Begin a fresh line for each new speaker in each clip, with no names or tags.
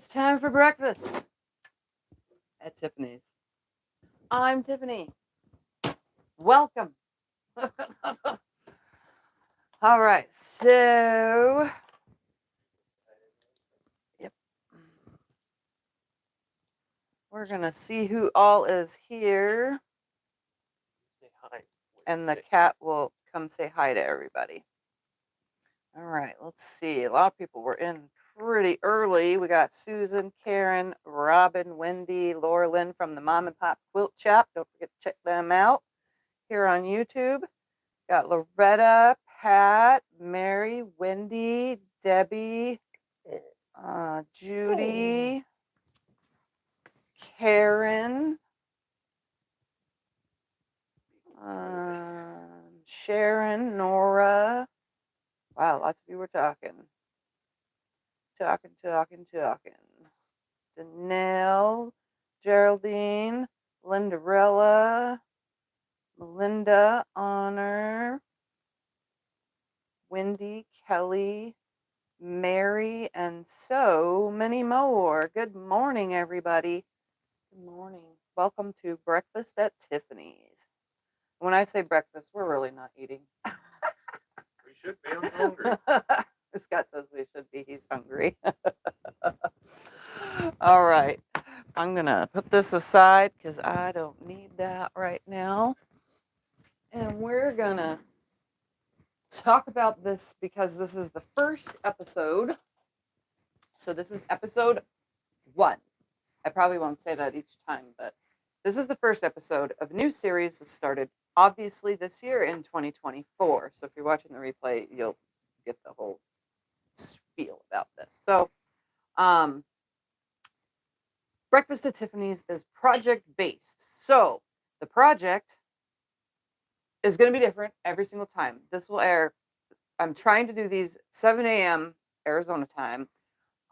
It's time for breakfast at Tiffany's. I'm Tiffany. Welcome. All right, so yep, we're gonna see who all is here,
Say hi.
and the cat will come say hi to everybody. All right, let's see. A lot of people were in pretty early. We got Susan, Karen, Robin, Wendy, Laura Lynn from the Mom and Pop Quilt Shop. Don't forget to check them out here on YouTube. Got Loretta, Pat, Mary, Wendy, Debbie, Judy, Karen, Sharon, Nora. Wow, lots of you were talking. Talking. Danelle, Geraldine, Lindarella, Melinda, Honor, Wendy, Kelly, Mary, and so many more. Good morning, everybody. Good morning. Welcome to Breakfast at Tiffany's. When I say breakfast, we're really not eating.
We should be. I'm hungry.
Scott says we should be. He's hungry. All right. I'm going to put this aside because I don't need that right now. And we're going to talk about this because this is the first episode. So this is episode 1. I probably won't say that each time, but this is the first episode of a new series that started obviously this year in 2024. So if you're watching the replay, you'll get the whole spiel about this. So Breakfast at Tiffany's is project-based. So the project is going to be different every single time. This will air, I'm trying to do these 7 a.m. Arizona time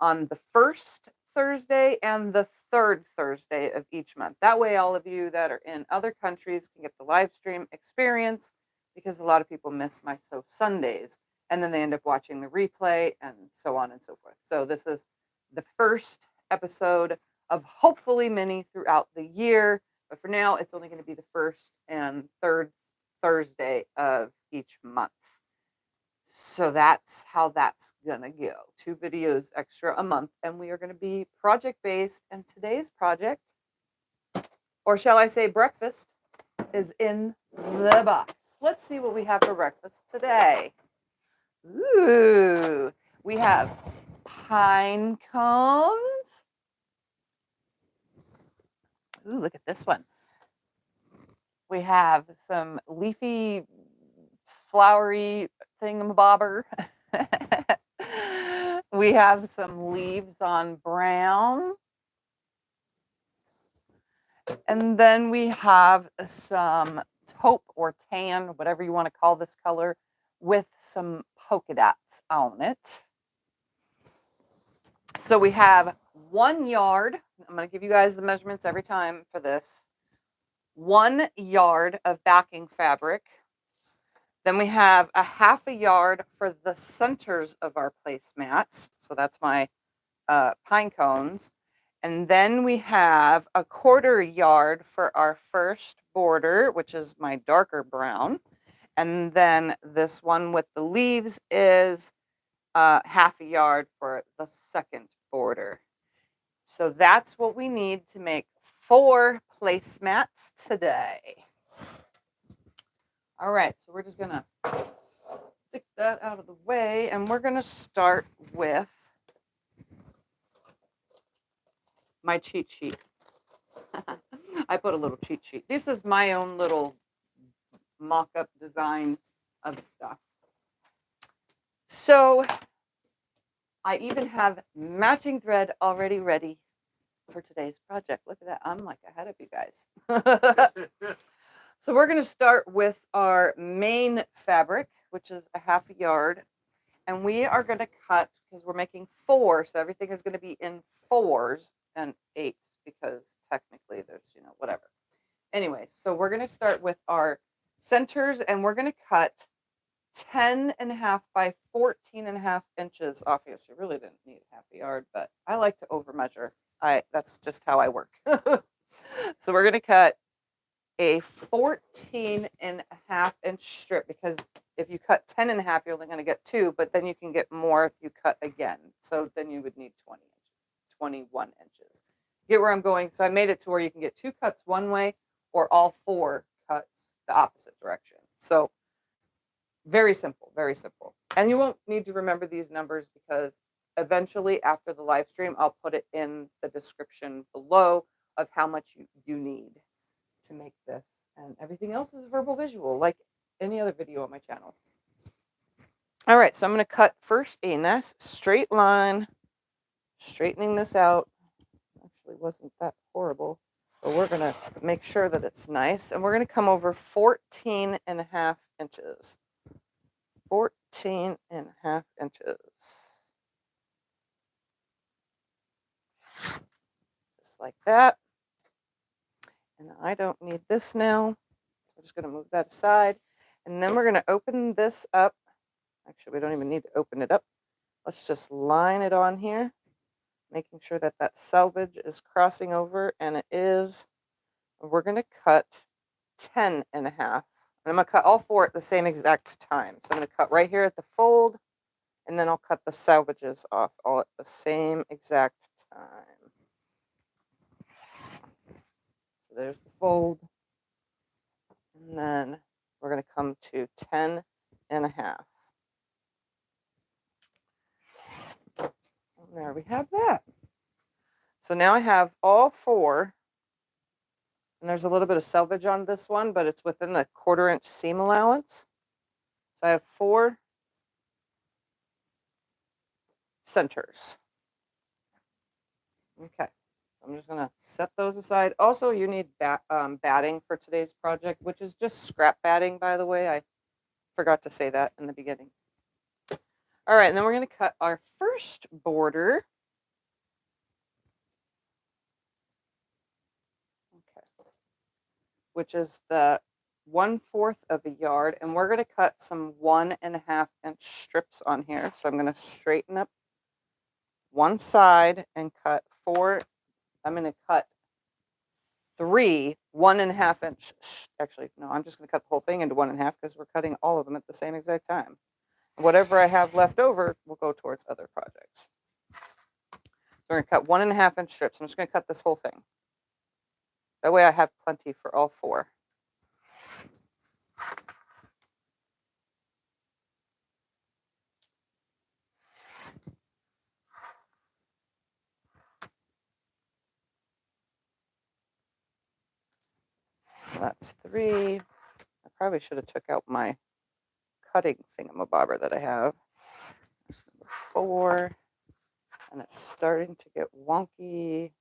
on the first Thursday and the third Thursday of each month. That way, all of you that are in other countries can get the live stream experience, because a lot of people miss my So Sundays, and then they end up watching the replay and so on and so forth. So this is the first episode of hopefully many throughout the year, but for now, it's only going to be the first and third Thursday of each month. So that's how that's gonna go. 2 videos extra a month, and we are gonna be project-based. And today's project, or shall I say breakfast, is in the box. Let's see what we have for breakfast today. Ooh, we have pine cones. Ooh, look at this one. We have some leafy, flowery thingamabobber. We have some leaves on brown. And then we have some taupe or tan, whatever you want to call this color, with some polka dots on it. So we have 1 yard. I'm going to give you guys the measurements every time for this. 1 yard of backing fabric. Then we have a 1/2 yard for the centers of our placemats. So that's my pine cones. And then we have a 1/4 yard for our first border, which is my darker brown. And then this one with the leaves is 1/2 yard for the second border. So that's what we need to make 4 placemats today. All right, so we're just gonna stick that out of the way, and we're gonna start with my cheat sheet. I put a little cheat sheet. This is my own little mock-up design of stuff. So I even have matching thread already ready for today's project. Look at that. I'm like ahead of you guys. So we're going to start with our main fabric, which is a 1/2 yard. And we are going to cut, because we're making 4, so everything is going to be in 4s and 8s, because technically there's, whatever. Anyway, so we're going to start with our centers, and we're going to cut 10.5 by 14.5 inches off here. So you really didn't need 1/2 yard, but I like to over measure. That's just how I work. So we're going to cut a 14.5-inch strip, because if you cut 10.5, you're only going to get 2, but then you can get more if you cut again. So then you would need 21 inches. Get where I'm going? So I made it to where you can get 2 cuts one way or all 4 cuts the opposite direction. So very simple, very simple. And you won't need to remember these numbers, because eventually after the live stream, I'll put it in the description below of how much you need to make this. And everything else is verbal visual, like any other video on my channel. All right, so I'm going to cut first a nice straight line, straightening this out. Actually wasn't that horrible, but we're going to make sure that it's nice. And we're going to come over 14.5 inches. 14.5 inches. Just like that. And I don't need this now. I'm just going to move that aside. And then we're going to open this up. Actually, we don't even need to open it up. Let's just line it on here, making sure that that selvage is crossing over, and it is. We're going to cut 10.5. And I'm going to cut all 4 at the same exact time. So I'm going to cut right here at the fold, and then I'll cut the selvages off all at the same exact time. So there's the fold. And then we're going to come to 10.5. And there we have that. So now I have all 4. And there's a little bit of selvage on this one, but it's within the 1/4-inch seam allowance. So I have 4 centers. Okay. I'm just going to set those aside. Also, you need batting for today's project, which is just scrap batting, by the way. I forgot to say that in the beginning. All right, and then we're going to cut our first border. Okay. Which is the 1/4 of a yard. And we're going to cut some 1.5-inch strips on here. So I'm going to straighten up one side and cut 4. I'm going to cut 3 1.5-inch. Actually, no, I'm just going to cut the whole thing into 1.5, because we're cutting all of them at the same exact time. Whatever I have left over will go towards other projects. So we're going to cut 1.5-inch strips. I'm just going to cut this whole thing. That way I have plenty for all 4. That's 3. I probably should have took out my cutting thingamabobber that I have. There's number 4. And it's starting to get wonky,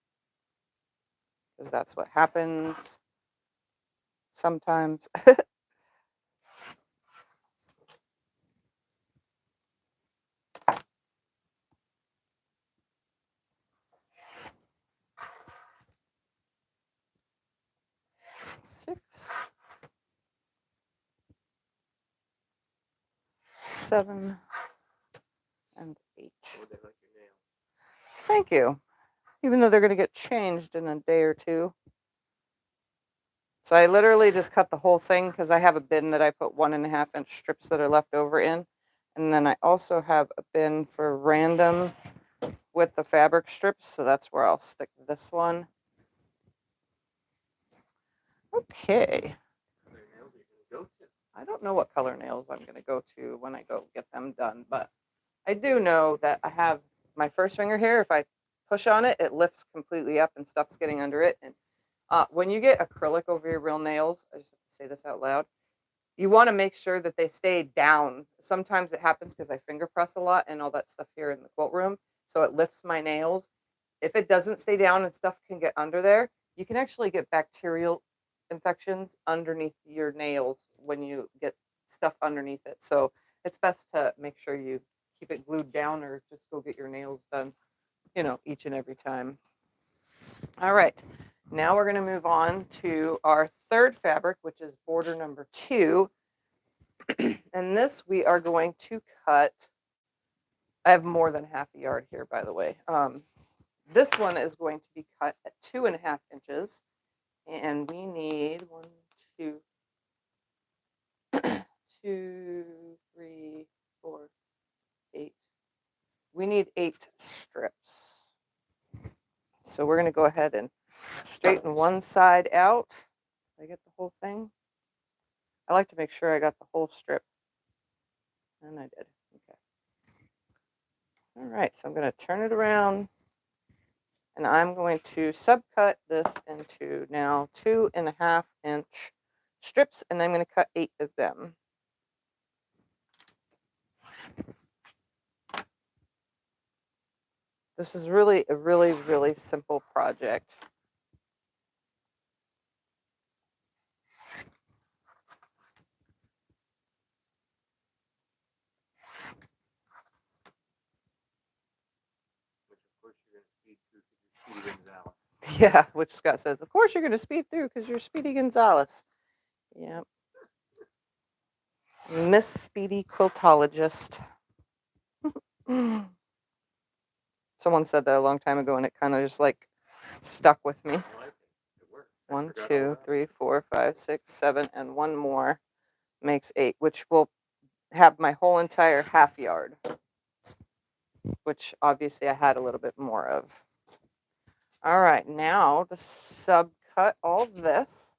because that's what happens sometimes. Six, 7, and 8.
Oh, they like your nails.
Thank you. Even though they're going to get changed in a day or 2. So I literally just cut the whole thing, because I have a bin that I put 1.5-inch strips that are left over in. And then I also have a bin for random with the fabric strips. So that's where I'll stick this one. Okay.
What nails are you gonna go to?
I don't know what color nails I'm going to go to when I go get them done, but I do know that I have my first finger here. If I push on it, it lifts completely up and stuff's getting under it. And when you get acrylic over your real nails, I just have to say this out loud, you want to make sure that they stay down. Sometimes it happens because I finger press a lot and all that stuff here in the quilt room, so it lifts my nails. If it doesn't stay down and stuff can get under there, you can actually get bacterial infections underneath your nails when you get stuff underneath it. So it's best to make sure you keep it glued down, or just go get your nails done, each and every time. All right, now we're going to move on to our third fabric, which is border number 2. And this we are going to cut I have more than half a yard here, by the way. This one is going to be cut at 2.5 inches, and we need 1, 2, 2, 3, 4, 8. We need 8 strips. So we're going to go ahead and straighten one side out. Did I get the whole thing? I like to make sure I got the whole strip. And I did. Okay. All right, so I'm going to turn it around. And I'm going to subcut this into now 2.5 inch strips, and I'm going to cut 8 of them. This is really a really simple project. Yeah, which Scott says, of course you're going to speed through because you're Speedy Gonzalez. Yeah. Miss Speedy Quiltologist. Someone said that a long time ago, and it kind of just like stuck with me. 1, 2, 3, 4, 5, 6, 7, and one more makes 8, which will have my whole entire half yard, which obviously I had a little bit more of. All right, now to subcut all this.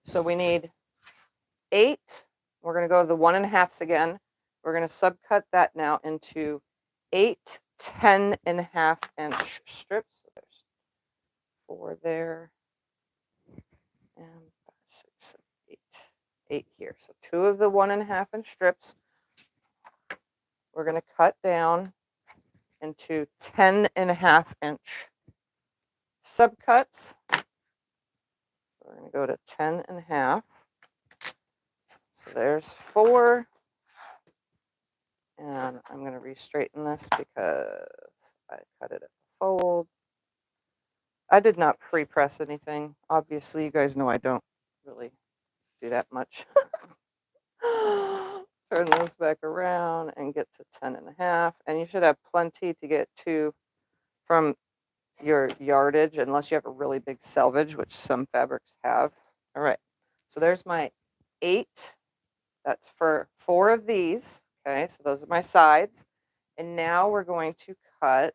So we need 8. We're going to go to the 1.5s again. We're going to subcut that now into 8 10.5 inch strips. So there's 4 there, and 5, 6, 7, 8. 8 here. So 2 of the 1.5 inch strips we're going to cut down into 10.5 inch subcuts. So we're going to go to 10.5. So there's 4. And I'm going to re-straighten this because I cut it at the fold. I did not pre-press anything. Obviously, you guys know I don't really do that much. Turn this back around and get to 10.5. And you should have plenty to get to from your yardage, unless you have a really big selvage, which some fabrics have. All right. So there's my 8. That's for 4 of these. Okay, so those are my sides. And now we're going to cut,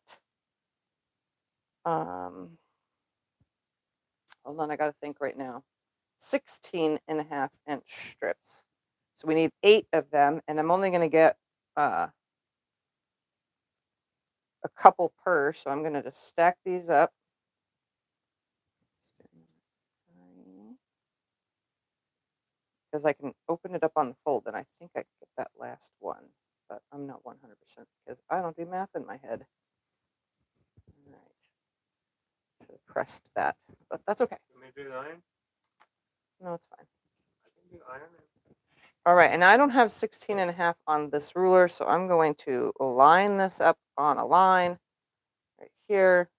hold on, I got to think right now, 16.5 inch strips. So we need 8 of them, and I'm only going to get a couple per, so I'm going to just stack these up. Because I can open it up on the fold, and I think I can get that last one, but I'm not 100% because I don't do math in my head. All right. Should have pressed that, but that's okay.
Can we do iron?
No, it's fine.
I can do iron.
All right, and I don't have 16.5 on this ruler, so I'm going to line this up on a line right here.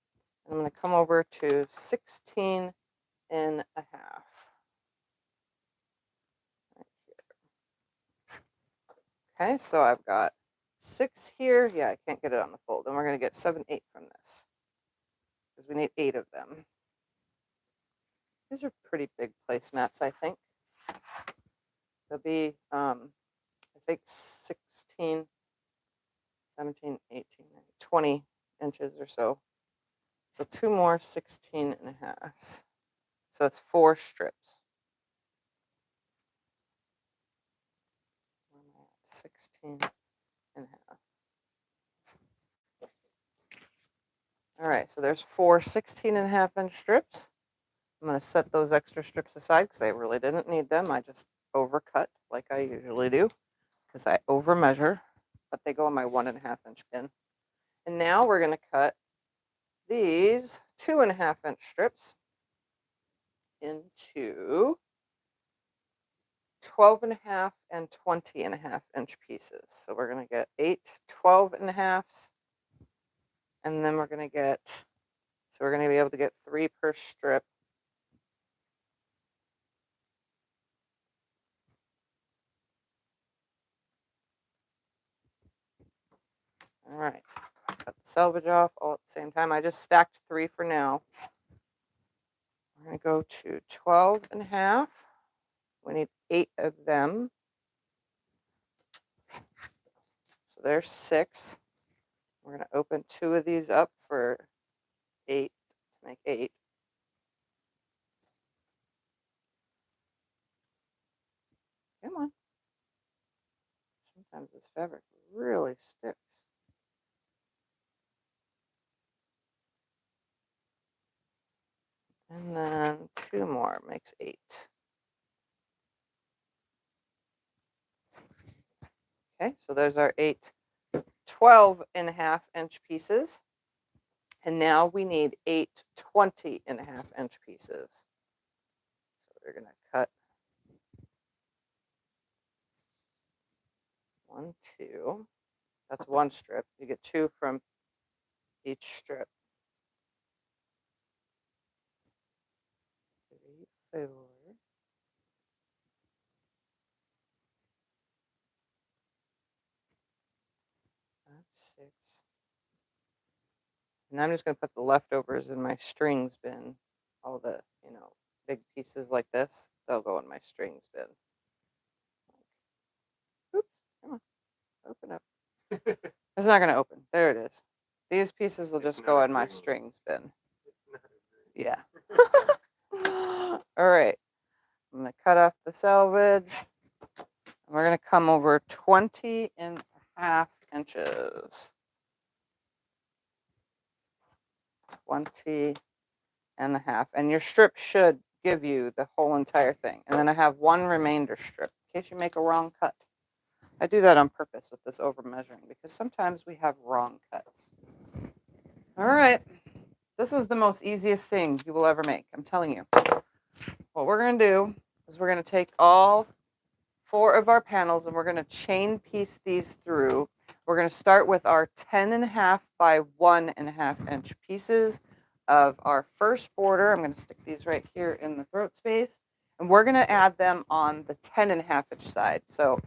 And I'm going to come over to 16.5. Okay, so I've got 6 here. Yeah, I can't get it on the fold. And we're going to get 7, 8 from this because we need 8 of them. These are pretty big placemats, I think. They'll be, I think 16, 17, 18, 20 inches or so. So 2 more 16.5. So that's 4 strips. 16.5. All right, so there's 4 16.5 inch strips. I'm going to set those extra strips aside because I really didn't need them. I just overcut like I usually do because I over measure, but they go in my 1.5 inch bin. And now we're going to cut these 2.5 inch strips into 12.5 and 20.5 inch pieces. So we're going to get 8 12.5s, and then we're going to get, so we're going to be able to get 3 per strip. All right, cut the selvage off all at the same time. I just stacked 3 for now. We're going to go to 12 and a half. We need 8 of them. So there's 6. We're going to open 2 of these up for 8 to make 8. Come on. Sometimes this fabric really sticks. And then 2 more makes 8. Okay, so there's our 8 12 and a half inch pieces. And now we need 8 20 and a half inch pieces. So we're going to cut 1, 2. That's 1 strip. You get 2 from each strip. 3, 4. 5, 6. And I'm just going to put the leftovers in my strings bin. All the, big pieces like this, they'll go in my strings bin. Oops, come on, open up. It's not going to open. There it is. These pieces will just go in my strings bin. Yeah. All right. I'm going to cut off the selvage. We're going to come over 20 and a half inches. 20 and a half. And your strip should give you the whole entire thing. And then I have 1 remainder strip in case you make a wrong cut. I do that on purpose with this over measuring because sometimes we have wrong cuts. All right. This is the most easiest thing you will ever make. I'm telling you. What we're going to do is we're going to take all 4 of our panels and we're going to chain piece these through. We're going to start with our 10 and a half by 1 and a half inch pieces of our first border. I'm going to stick these right here in the throat space. And we're going to add them on the 10 and a half inch side. So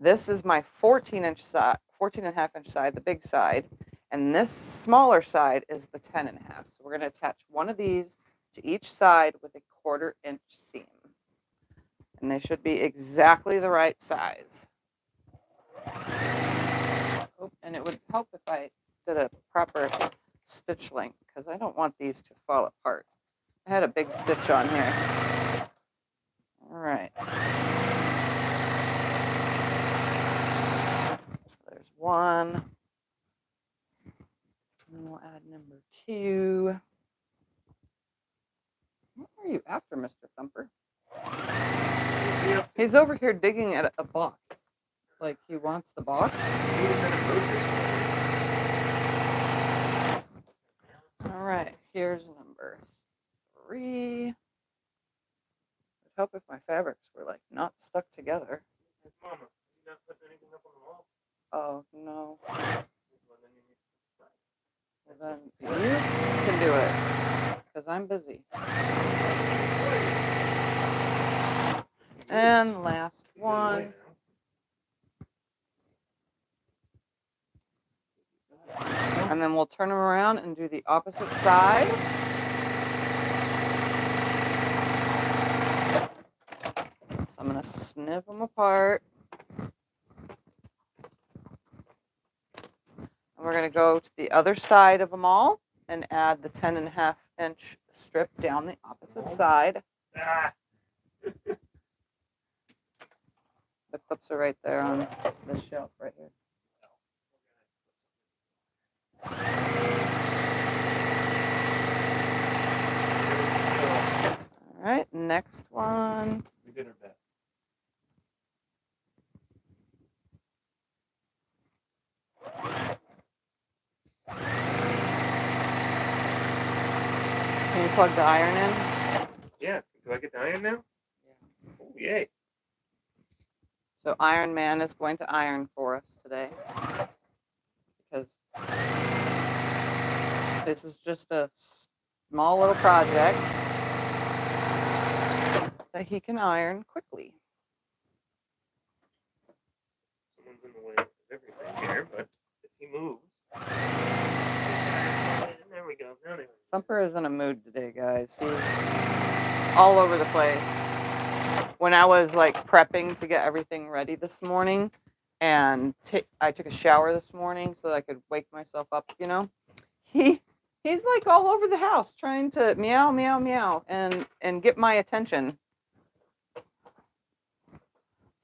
this is my 14 and a half inch side, the big side. And this smaller side is the 10 and a half. So we're going to attach one of these to each side with a 1/4 inch seam. And they should be exactly the right size. Oh, and it would help if I did a proper stitch length because I don't want these to fall apart. I had a big stitch on here. All right. There's 1. And we'll add number 2. What are you after, Mr. Thumper? He's over here digging at a box. Like he wants the box. All right, here's number 3. I'd help if my fabrics were like not stuck together.
Mama, you not putting anything up on the wall?
Oh, no. Well, then you can do it because I'm busy. And last one. And then we'll turn them around and do the opposite side. So I'm going to snip them apart. And we're going to go to the other side of them all and add the 10 and a half inch strip down the opposite side.
Ah.
The clips are right there on the shelf right here. All right, next one.
We did our best.
Can you plug the iron in?
Yeah. Do I get the iron now?
Yeah.
Oh, yay.
So Iron Man is going to iron for us today because this is just a small little project that he can iron quickly.
Someone's in the way of everything here, but if he moves. There we go. Now they
Thumper is in a mood today, guys. He's all over the place. When I was like prepping to get everything ready this morning, and I took a shower this morning so that I could wake myself up, you know, he's like all over the house trying to meow, meow, meow, and get my attention.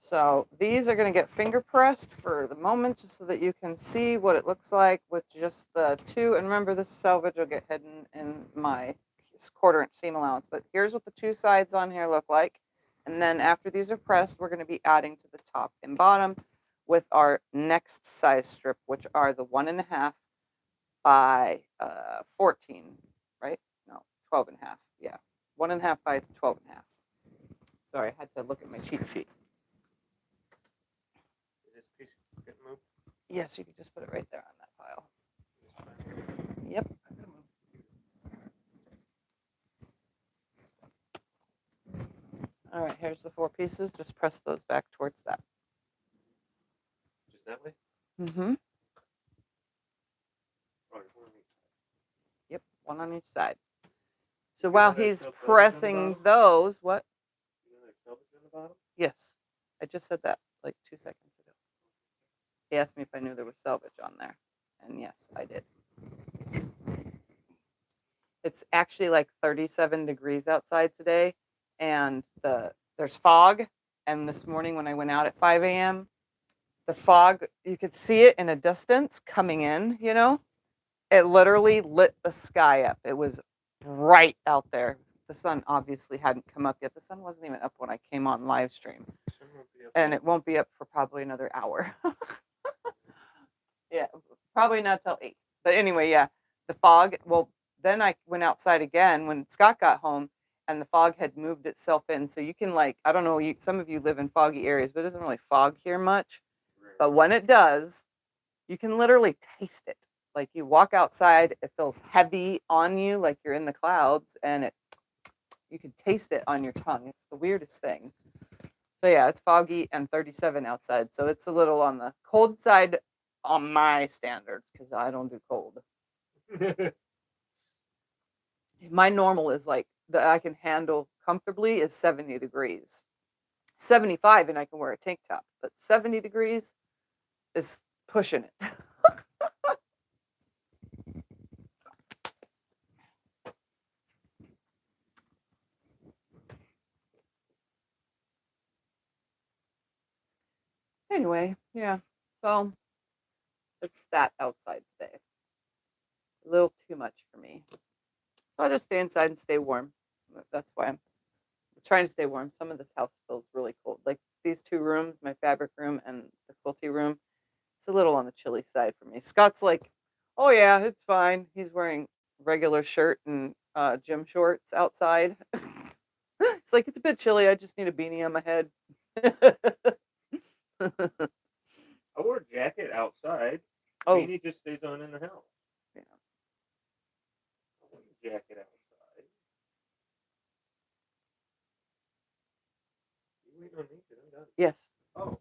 So these are going to get finger pressed for the moment just so that you can see what it looks like with just the two. And remember, this selvage will get hidden in my 1/4 inch seam allowance. But here's what the two sides on here look like. And then after these are pressed, we're going to be adding to the top and bottom with our next size strip, which are the 1.5 by 14, right? No, 12.5. Yeah, 1.5 by 12.5. Sorry, I had to look at my cheat sheet.
Is this piece getting moved?
Yes, you could just put it right there on that pile. Yep. All right, here's the 4 pieces. Just press those back towards that.
Just that way?
Mm-hmm.
Or one on each side?
Yep, one on each side. So
You
while
know there's
he's
no selvage on the
pressing
bottom?
those, what?
You know there's selvage on the bottom?
Yes, I just said that like 2 seconds ago. He asked me if I knew there was selvage on there, and yes, I did. It's actually like 37 degrees outside today, and there's fog. And this morning when I went out at 5 a.m., the fog, you could see it in a distance coming in, you know? It literally lit the sky up. It was bright out there. The sun obviously hadn't come up yet. The sun wasn't even up when I came on live stream.
Sun won't be up
And
yet.
it won't be up for probably another hour. Yeah, probably not till 8. But anyway, yeah, the fog. Well, then I went outside again when Scott got home, and the fog had moved itself in. So you can like, I don't know, some of you live in foggy areas, but it doesn't really fog here much.
Right.
But when it does, you can literally taste it. Like you walk outside, it feels heavy on you, like you're in the clouds, and you can taste it on your tongue. It's the weirdest thing. So yeah, it's foggy and 37 outside. So it's a little on the cold side on my standards because I don't do cold. My normal is like that I can handle comfortably is 70 degrees. 75 and I can wear a tank top, but 70 degrees is pushing it. Anyway, yeah. So it's that outside today. A little too much for me. So I just stay inside and stay warm. That's why I'm trying to stay warm. Some of this house feels really cold. Like these 2 rooms, my fabric room and the quilty room, it's a little on the chilly side for me. Scott's like, oh yeah, it's fine. He's wearing regular shirt and gym shorts outside. It's like, it's a bit chilly. I just need a beanie on my head.
I wore a jacket outside.
Oh,
Beanie just stays on in the house.
yeah.
I wore a jacket outside. You waiting on me? 'Cause I'm done.
Yes.
Oh.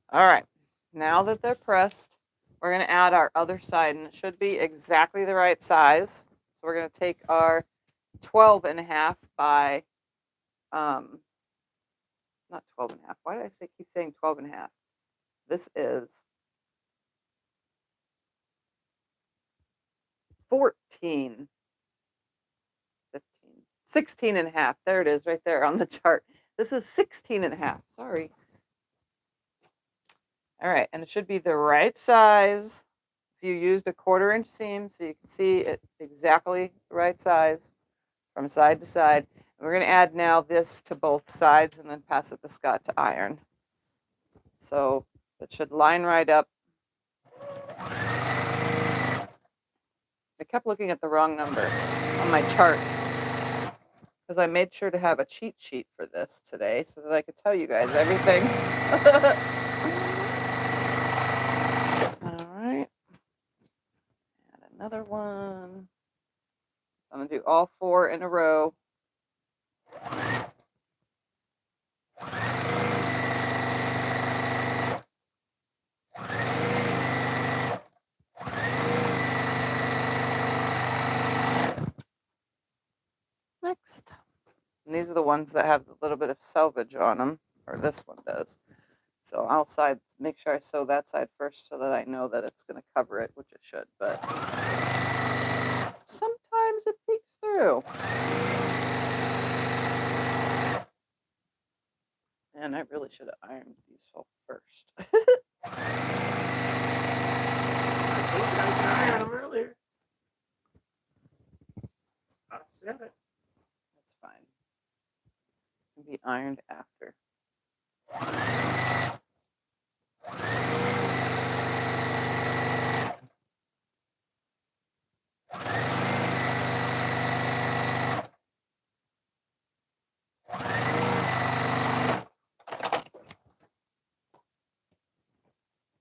All right. Now that they're pressed, we're going to add our other side, and it should be exactly the right size. So we're going to take our 12.5 by, not 12.5. Why did I keep saying 12.5? This is 14, 15, 16.5. There it is right there on the chart. This is 16.5. Sorry. All right, and it should be the right size. If you used a 1/4 inch seam, so you can see it exactly the right size from side to side. And we're going to add now this to both sides and then pass it to Scott to iron. So it should line right up. I kept looking at the wrong number on my chart because I made sure to have a cheat sheet for this today so that I could tell you guys everything. All right. Add another one. I'm going to do all 4 in a row. Next. And these are the ones that have a little bit of selvage on them, or this one does. So I'll make sure I sew that side first so that I know that it's going to cover it, which it should, but sometimes it peeks through. And I really should have ironed these first.
I told you I was gonna iron them earlier. I said it.
That's fine. It can be ironed after.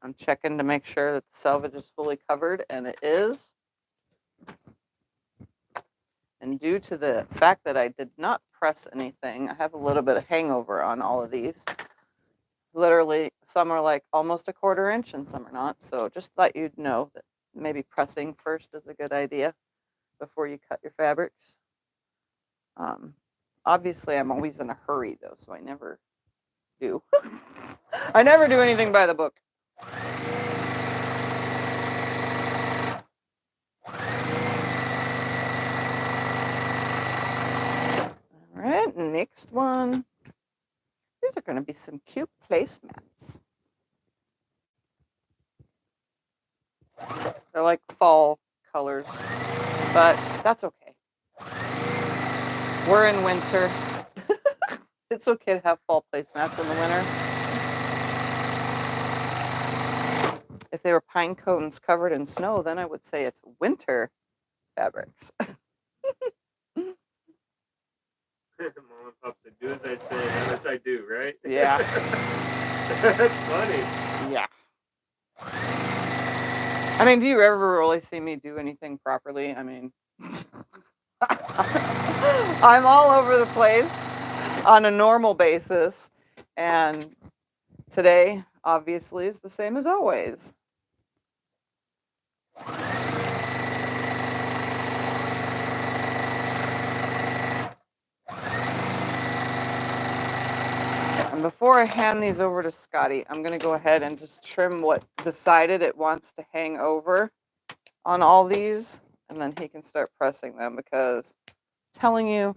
I'm checking to make sure that the selvage is fully covered, and it is. And due to the fact that I did not press anything, I have a little bit of hangover on all of these. Literally, some are like almost a 1/4 inch and some are not. So just let you know that maybe pressing first is a good idea before you cut your fabrics. Obviously, I'm always in a hurry though, so I never do. I never do anything by the book. All right, next one. These are going to be some cute placemats. They're like fall colors, but that's okay. We're in winter. It's okay to have fall placemats in the winter. If they were pine cones covered in snow, then I would say it's winter fabrics.
Mom and Pop said, do as I say, not as I do, right?
Yeah.
That's funny.
Yeah. I mean, do you ever really see me do anything properly? I mean, I'm all over the place on a normal basis. And today, obviously, is the same as always. And before I hand these over to Scotty, I'm going to go ahead and just trim what decided it wants to hang over on all these. And then he can start pressing them because I'm telling you,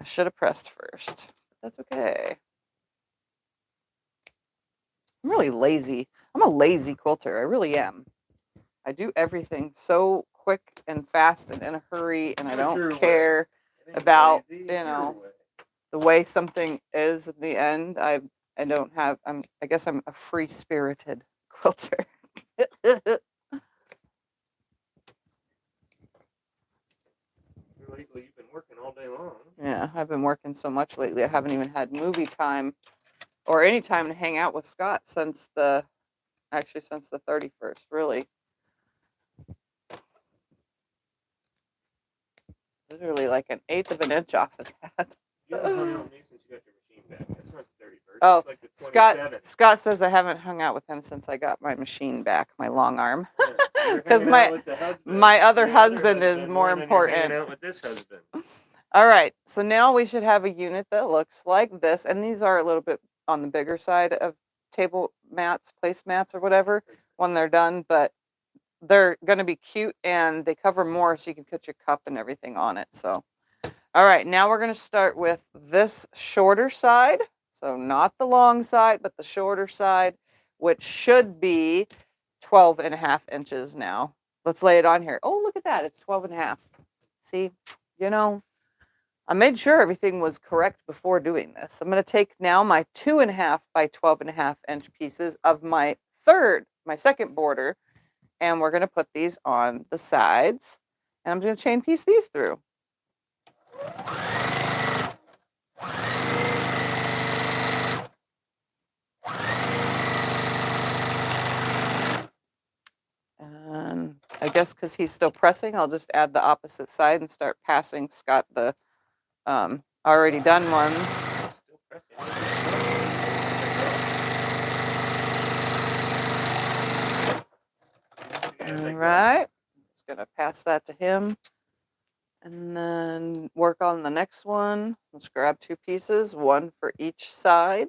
I should have pressed first. But that's okay. I'm really lazy. I'm a lazy quilter. I really am. I do everything so quick and fast and in a hurry, and I don't care about, the way something is at the end. I don't have, I guess I'm a free-spirited quilter.
Lately, you've been working all day long.
Yeah, I've been working so much lately. I haven't even had movie time or any time to hang out with Scott since the 31st, really. Literally like 1/8 of an inch off of that.
You haven't hung out with me since you got your machine back. That's not the 31st.
Oh,
it's like the 27th.
Scott says I haven't hung out with him since I got my machine back, my long arm.
Because
my other husband is more important.
Hanging out with this husband.
All right, so now we should have a unit that looks like this, and these are a little bit on the bigger side of table mats, placemats, or whatever when they're done, but they're going to be cute and they cover more so you can put your cup and everything on it. So, all right, now we're going to start with this shorter side. So not the long side, but the shorter side, which should be 12.5 inches now. Let's lay it on here. Oh, look at that. It's 12.5. See, I made sure everything was correct before doing this. I'm going to take now my 2.5 by 12.5 inch pieces of my second border, and we're going to put these on the sides, and I'm going to chain piece these through. And I guess because he's still pressing, I'll just add the opposite side and start passing Scott the already done ones.
Still pressing.
All right. Just gonna pass that to him. And then work on the next one. Let's grab 2 pieces, one for each side.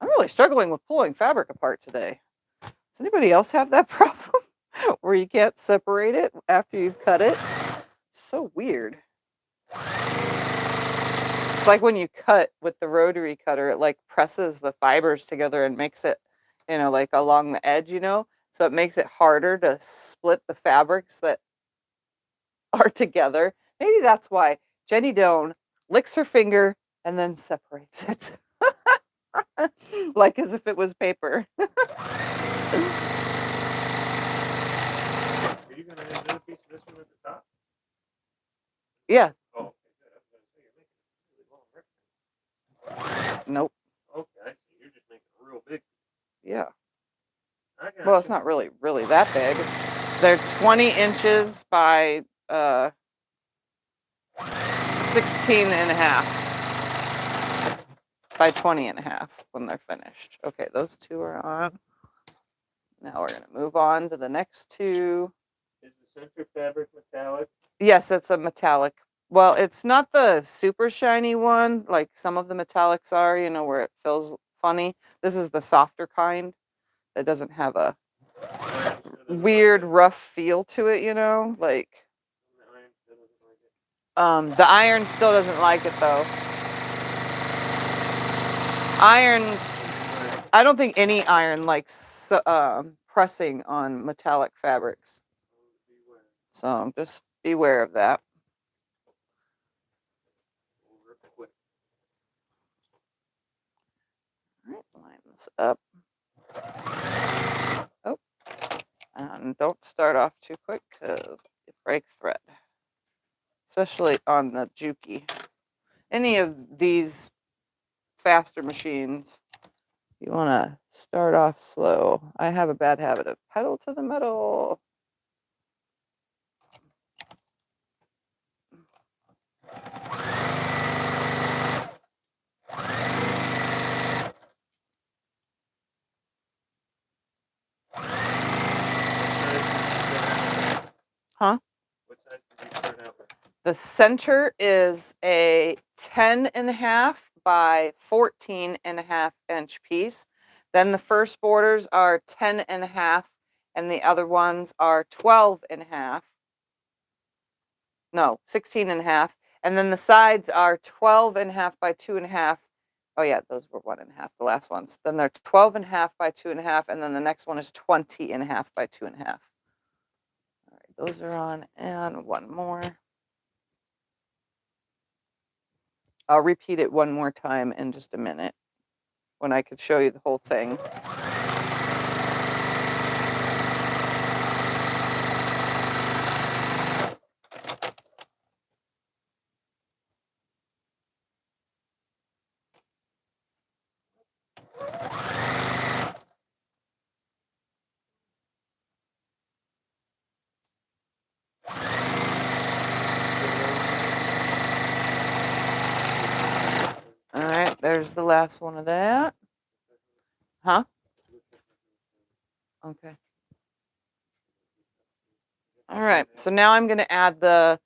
I'm really struggling with pulling fabric apart today. Does anybody else have that problem? Where you can't separate it after you've cut it? It's so weird. It's like when you cut with the rotary cutter, it like presses the fibers together and makes it, like along the edge, So it makes it harder to split the fabrics that are together. Maybe that's why Jenny Doan licks her finger and then separates it. Like as if it was paper.
Are you going to have another piece of this one at the top?
Yeah.
Oh, okay, good. I was going to say, you're making a really long rectangle.
Nope.
Okay, so you're just making a real big.
Yeah.
Well,
it's not really that big. They're 20 inches by 16 and a half by 20 and a half when they're finished. Okay, those 2 are on. Now we're going to move on to the next 2.
Is the center fabric metallic?
Yes, it's a metallic. Well, it's not the super shiny one like some of the metallics are, where it feels funny. This is the softer kind that doesn't have a weird rough feel to it, like the iron still doesn't like it though. Irons, I don't think any iron likes pressing on metallic fabrics. So just beware of that. All right, line this up. Oh, and don't start off too quick because it breaks thread, especially on the Juki. Any of these faster machines, you want to start off slow. I have a bad habit of pedal to the metal. Huh?
What size did you start out with?
The center is a 10 and a half by 14 and a half inch piece. Then the first borders are 10 and a half and the other ones are 12 and a half. No, 16 and a half. And then the sides are 12 and a half by 2 and a half. Oh yeah, those were 1 and a half, the last ones. Then they're 12 and a half by 2 and a half. And then the next one is 20 and a half by 2 and a half. All right, those are on, and one more. I'll repeat it one more time in just a minute when I could show you the whole thing. All right, there's the last one of that. Huh? Okay. All right, so now I'm going to add the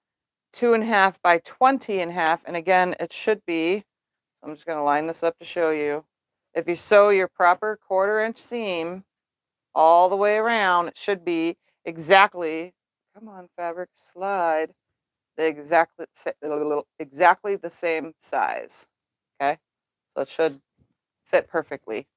2 and a half by 20 and a half. And again, it should be, so I'm just going to line this up to show you. If you sew your proper 1/4 inch seam all the way around, it should be exactly, come on fabric, slide, exactly the same size. Okay, so it should fit perfectly.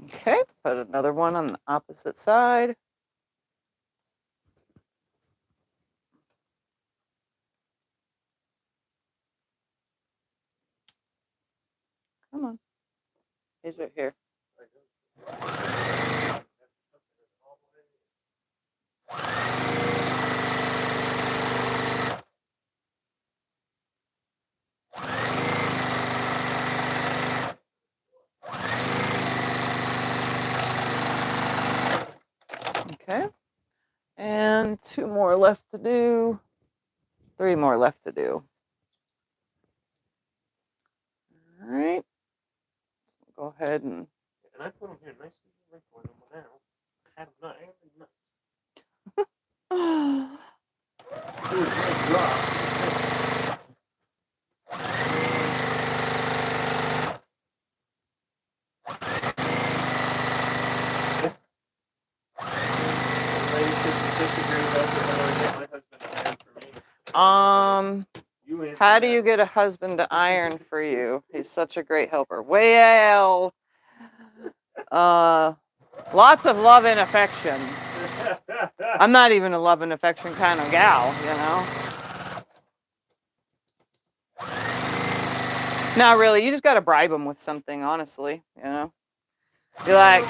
Okay, put another one on the opposite side. Come on. He's right here. Okay. And 2 more left to do. 3 more left to do. All right. Go ahead and.
And I put them here nicely wrinkled them now. Had them not and nuts. It was really dry.
How do you get a husband to iron for you? He's such a great helper. Well, lots of love and affection. I'm not even a love and affection kind of gal, you know. Not really. You just got to bribe them with something, honestly, you know. Be like,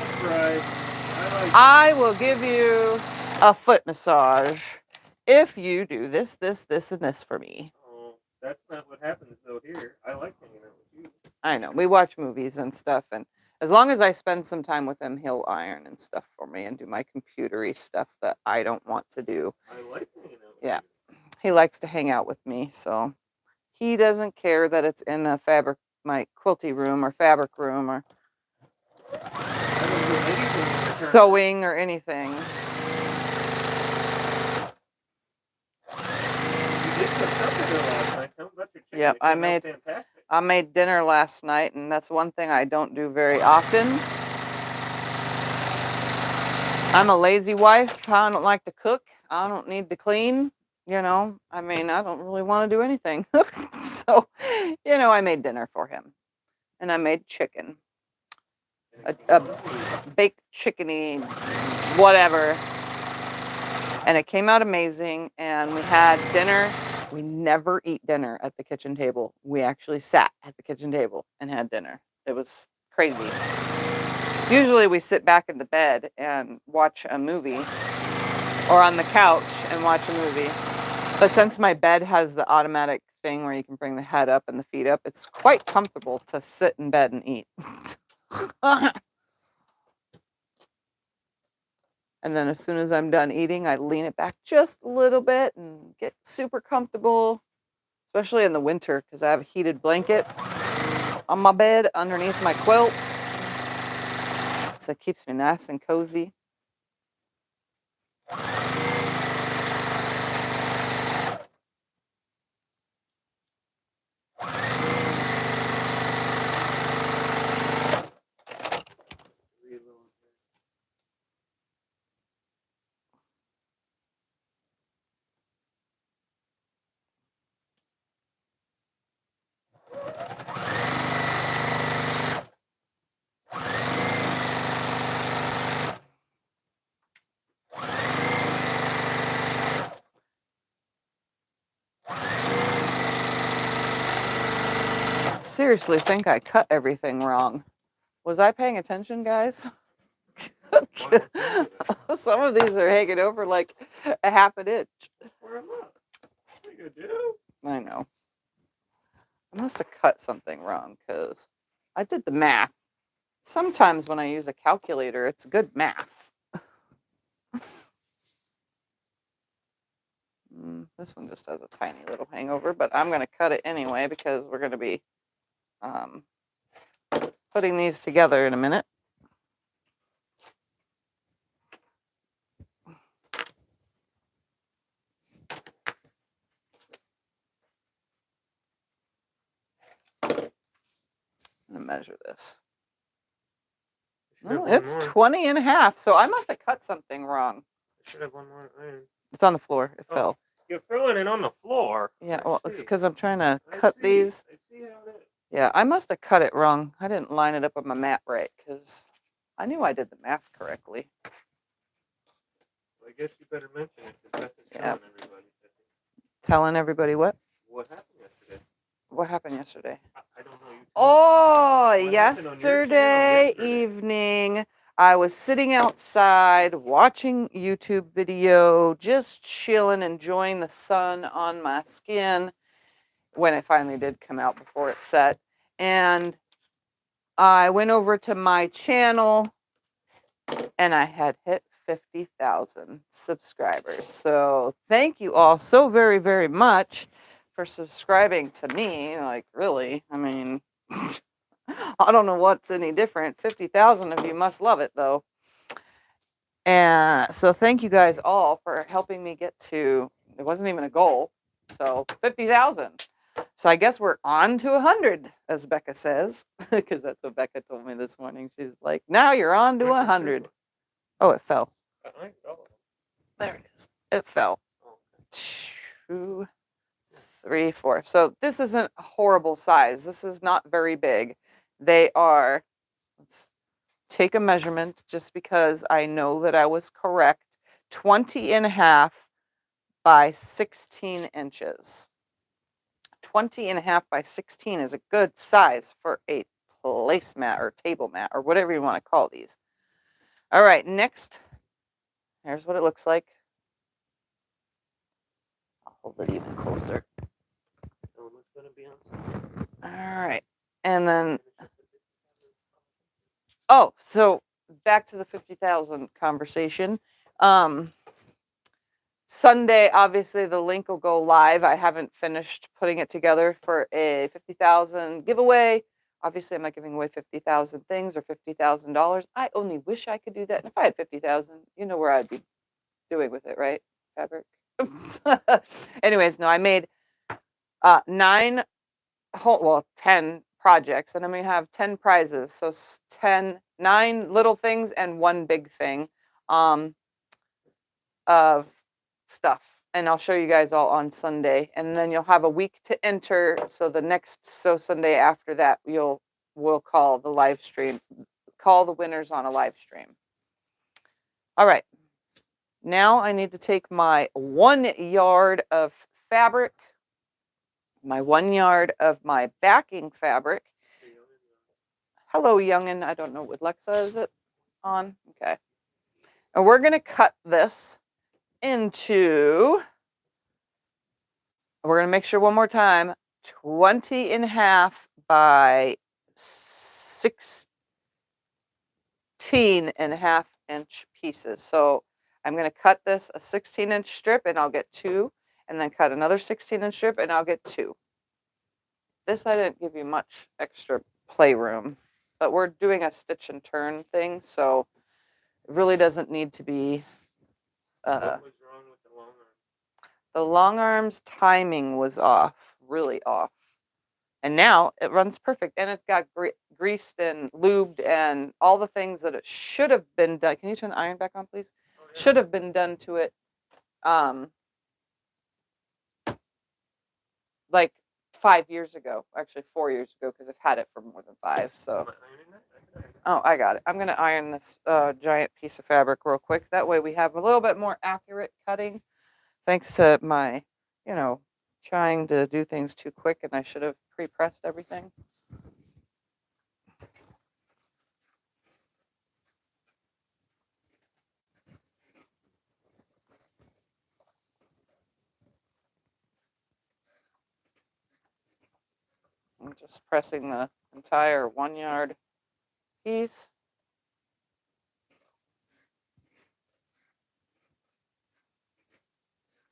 I will give you a foot massage if you do this, this, this, and this for me.
Oh, that's not what happens though here. I like hanging out with you.
I know. We watch movies and stuff, and as long as I spend some time with him, he'll iron and stuff for me and do my computery stuff that I don't want to do.
I like hanging out with
Yeah.
you.
He likes to hang out with me, so he doesn't care that it's in the fabric, my quilty room or fabric room or sewing or anything.
You did cook something there last night. Tell me about your chicken.
Yep, I made dinner last night, and that's one thing I don't do very often. I'm a lazy wife. I don't like to cook. I don't need to clean. You know, I mean, I don't really want to do anything. So, you know, I made dinner for him, and I made chicken, a baked chickeny, whatever. And it came out amazing, and we had dinner. We never eat dinner at the kitchen table. We actually sat at the kitchen table and had dinner. It was crazy. Usually we sit back in the bed and watch a movie or on the couch and watch a movie. But since my bed has the automatic thing where you can bring the head up and the feet up, it's quite comfortable to sit in bed and eat. And then as soon as I'm done eating, I lean it back just a little bit and get super comfortable, especially in the winter because I have a heated blanket on my bed underneath my quilt. So it keeps me nice and cozy. Seriously think I cut everything wrong. Was I paying attention, guys? Some of these are hanging over like a half an inch.
What are you gonna do?
I know. I must have cut something wrong because I did the math. Sometimes when I use a calculator, it's good math. This one just has a tiny little hangover, but I'm going to cut it anyway because we're going to be putting these together in a minute. I'm going to measure this. Oh, it's 20 and a half, so I must have cut something wrong.
I should have one more iron.
It's on the floor. It fell.
You're throwing it on the floor.
Yeah, well, it's because I'm trying to cut these.
I see how that is.
Yeah, I must have cut it wrong. I didn't line it up on my mat right because I knew I did the math correctly.
Well, I guess you better mention it because that's telling everybody.
Telling everybody what?
What happened yesterday?
What happened yesterday?
I don't know. You
Oh,
What happened on your channel
yesterday
yesterday?
evening, I was sitting outside watching YouTube video, just chilling, enjoying the sun on my skin when it finally did come out before it set. And I went over to my channel and I had hit 50,000 subscribers. So thank you all so very, very much for subscribing to me. Like, really, I mean, I don't know what's any different. 50,000 of you must love it, though. And so thank you guys all for helping me get to, it wasn't even a goal. So 50,000. So I guess we're on to 100, as Becca says, because that's what Becca told me this morning. She's like, now you're on to 100. Oh, it fell. There it is. It fell. 2, 3, 4. So this isn't a horrible size. This is not very big. They are, let's take a measurement just because I know that I was correct. 20 and a half by 16 inches. 20 and a half by 16 is a good size for a placemat or table mat or whatever you want to call these. All right, next, here's what it looks like. I'll hold it even closer. All right, and then, oh, so back to the 50,000 conversation. Sunday, obviously, the link will go live. I haven't finished putting it together for a 50,000 giveaway. Obviously, I'm not giving away 50,000 things or $50,000. I only wish I could do that. And if I had 50,000, you know where I'd be doing with it, right? Fabric. Anyways, no, I made 10 projects, and I'm gonna have 10 prizes. So 9 little things and 1 big thing of stuff. And I'll show you guys all on Sunday. And then you'll have a week to enter. So Sunday after that, we'll call the live stream, call the winners on a live stream. All right. Now I need to take my 1 yard of fabric, my 1 yard of my backing fabric. Hello, youngin. I don't know what Lexa is it on. Okay. And we're going to cut this into, we're going to make sure one more time, 20 and a half by 16 and a half inch pieces. So I'm going to cut this a 16-inch strip and I'll get 2, and then cut another 16-inch strip and I'll get 2. This I didn't give you much extra playroom, but we're doing a stitch and turn thing, so it really doesn't need to be.
What was wrong with the long arm?
The long arm's timing was off, really off. And now it runs perfect, and it got greased and lubed and all the things that it should have been done. Can you turn the iron back on, please? Oh, yeah. Should have been done to it, like 5 years ago, actually 4 years ago, because I've had it for more than 5. So. Oh, I got it. I'm going to iron this giant piece of fabric real quick. That way we have a little bit more accurate cutting. Thanks to my, trying to do things too quick, and I should have pre-pressed everything. I'm just pressing the entire 1 yard piece.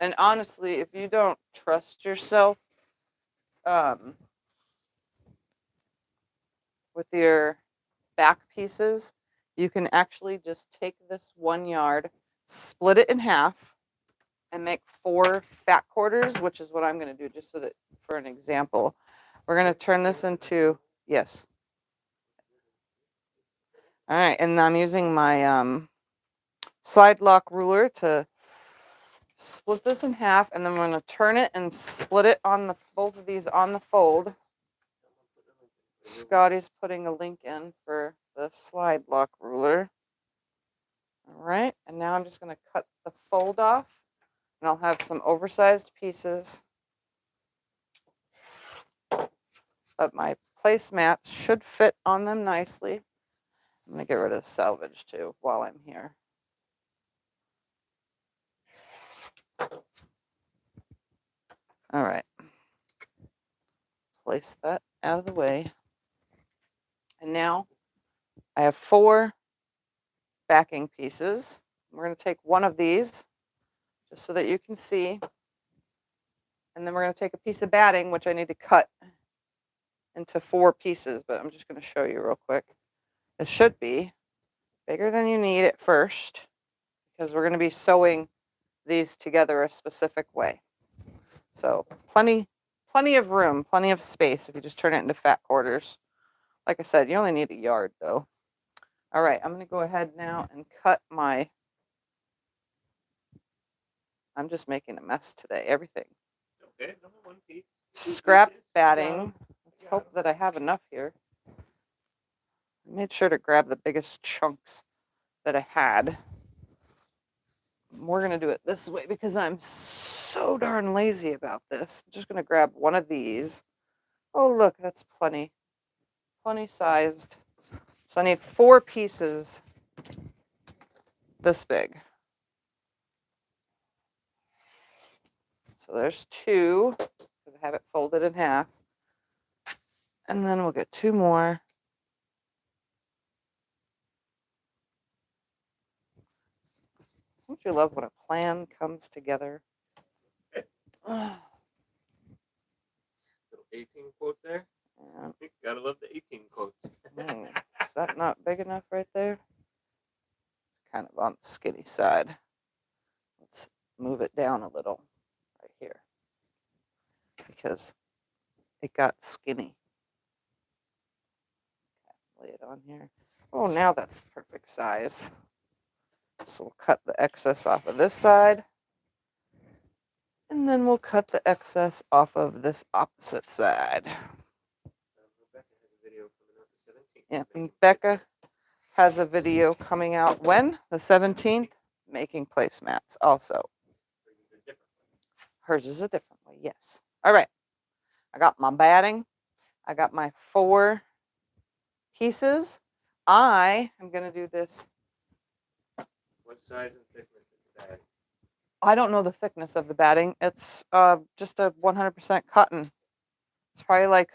And honestly, if you don't trust yourself with your back pieces, you can actually just take this 1 yard, split it in half, and make 4 fat quarters, which is what I'm going to do, just so that for an example. We're going to turn this into, yes. All right, and I'm using my slide lock ruler to split this in half, and then we're going to turn it and split it on both of these on the fold. Scotty's putting a link in for the slide lock ruler. All right, and now I'm just going to cut the fold off, and I'll have some oversized pieces of my placemats should fit on them nicely. I'm going to get rid of the salvage too while I'm here. All right. Place that out of the way. And now I have 4 backing pieces. We're going to take one of these just so that you can see. And then we're going to take a piece of batting, which I need to cut into 4 pieces, but I'm just going to show you real quick. It should be bigger than you need at first because we're going to be sewing these together a specific way. So plenty of room, plenty of space if you just turn it into fat quarters. Like I said, you only need a yard though. All right, I'm going to go ahead now and cut my, I'm just making a mess today, everything.
Okay, number 1 piece.
Scrap batting. Let's hope that I have enough here. I made sure to grab the biggest chunks that I had. We're going to do it this way because I'm so darn lazy about this. I'm just going to grab one of these. Oh, look, that's plenty sized. So I need 4 pieces this big. So there's 2 because I have it folded in half. And then we'll get 2 more. Don't you love when a plan comes together?
Little 18 quote there.
Yeah.
You gotta love the 18 quotes.
Is that not big enough right there? It's kind of on the skinny side. Let's move it down a little right here because it got skinny. Okay, lay it on here. Oh, now that's the perfect size. So we'll cut the excess off of this side. And then we'll cut the excess off of this opposite side. Yeah, and Becca has a video coming out when? The 17th? Making placemats also. Hers is a different way, yes. All right. I got my batting. I got my 4 pieces. I am going to do this.
What size and thickness is the batting?
I don't know the thickness of the batting. It's just a 100% cotton. It's probably like,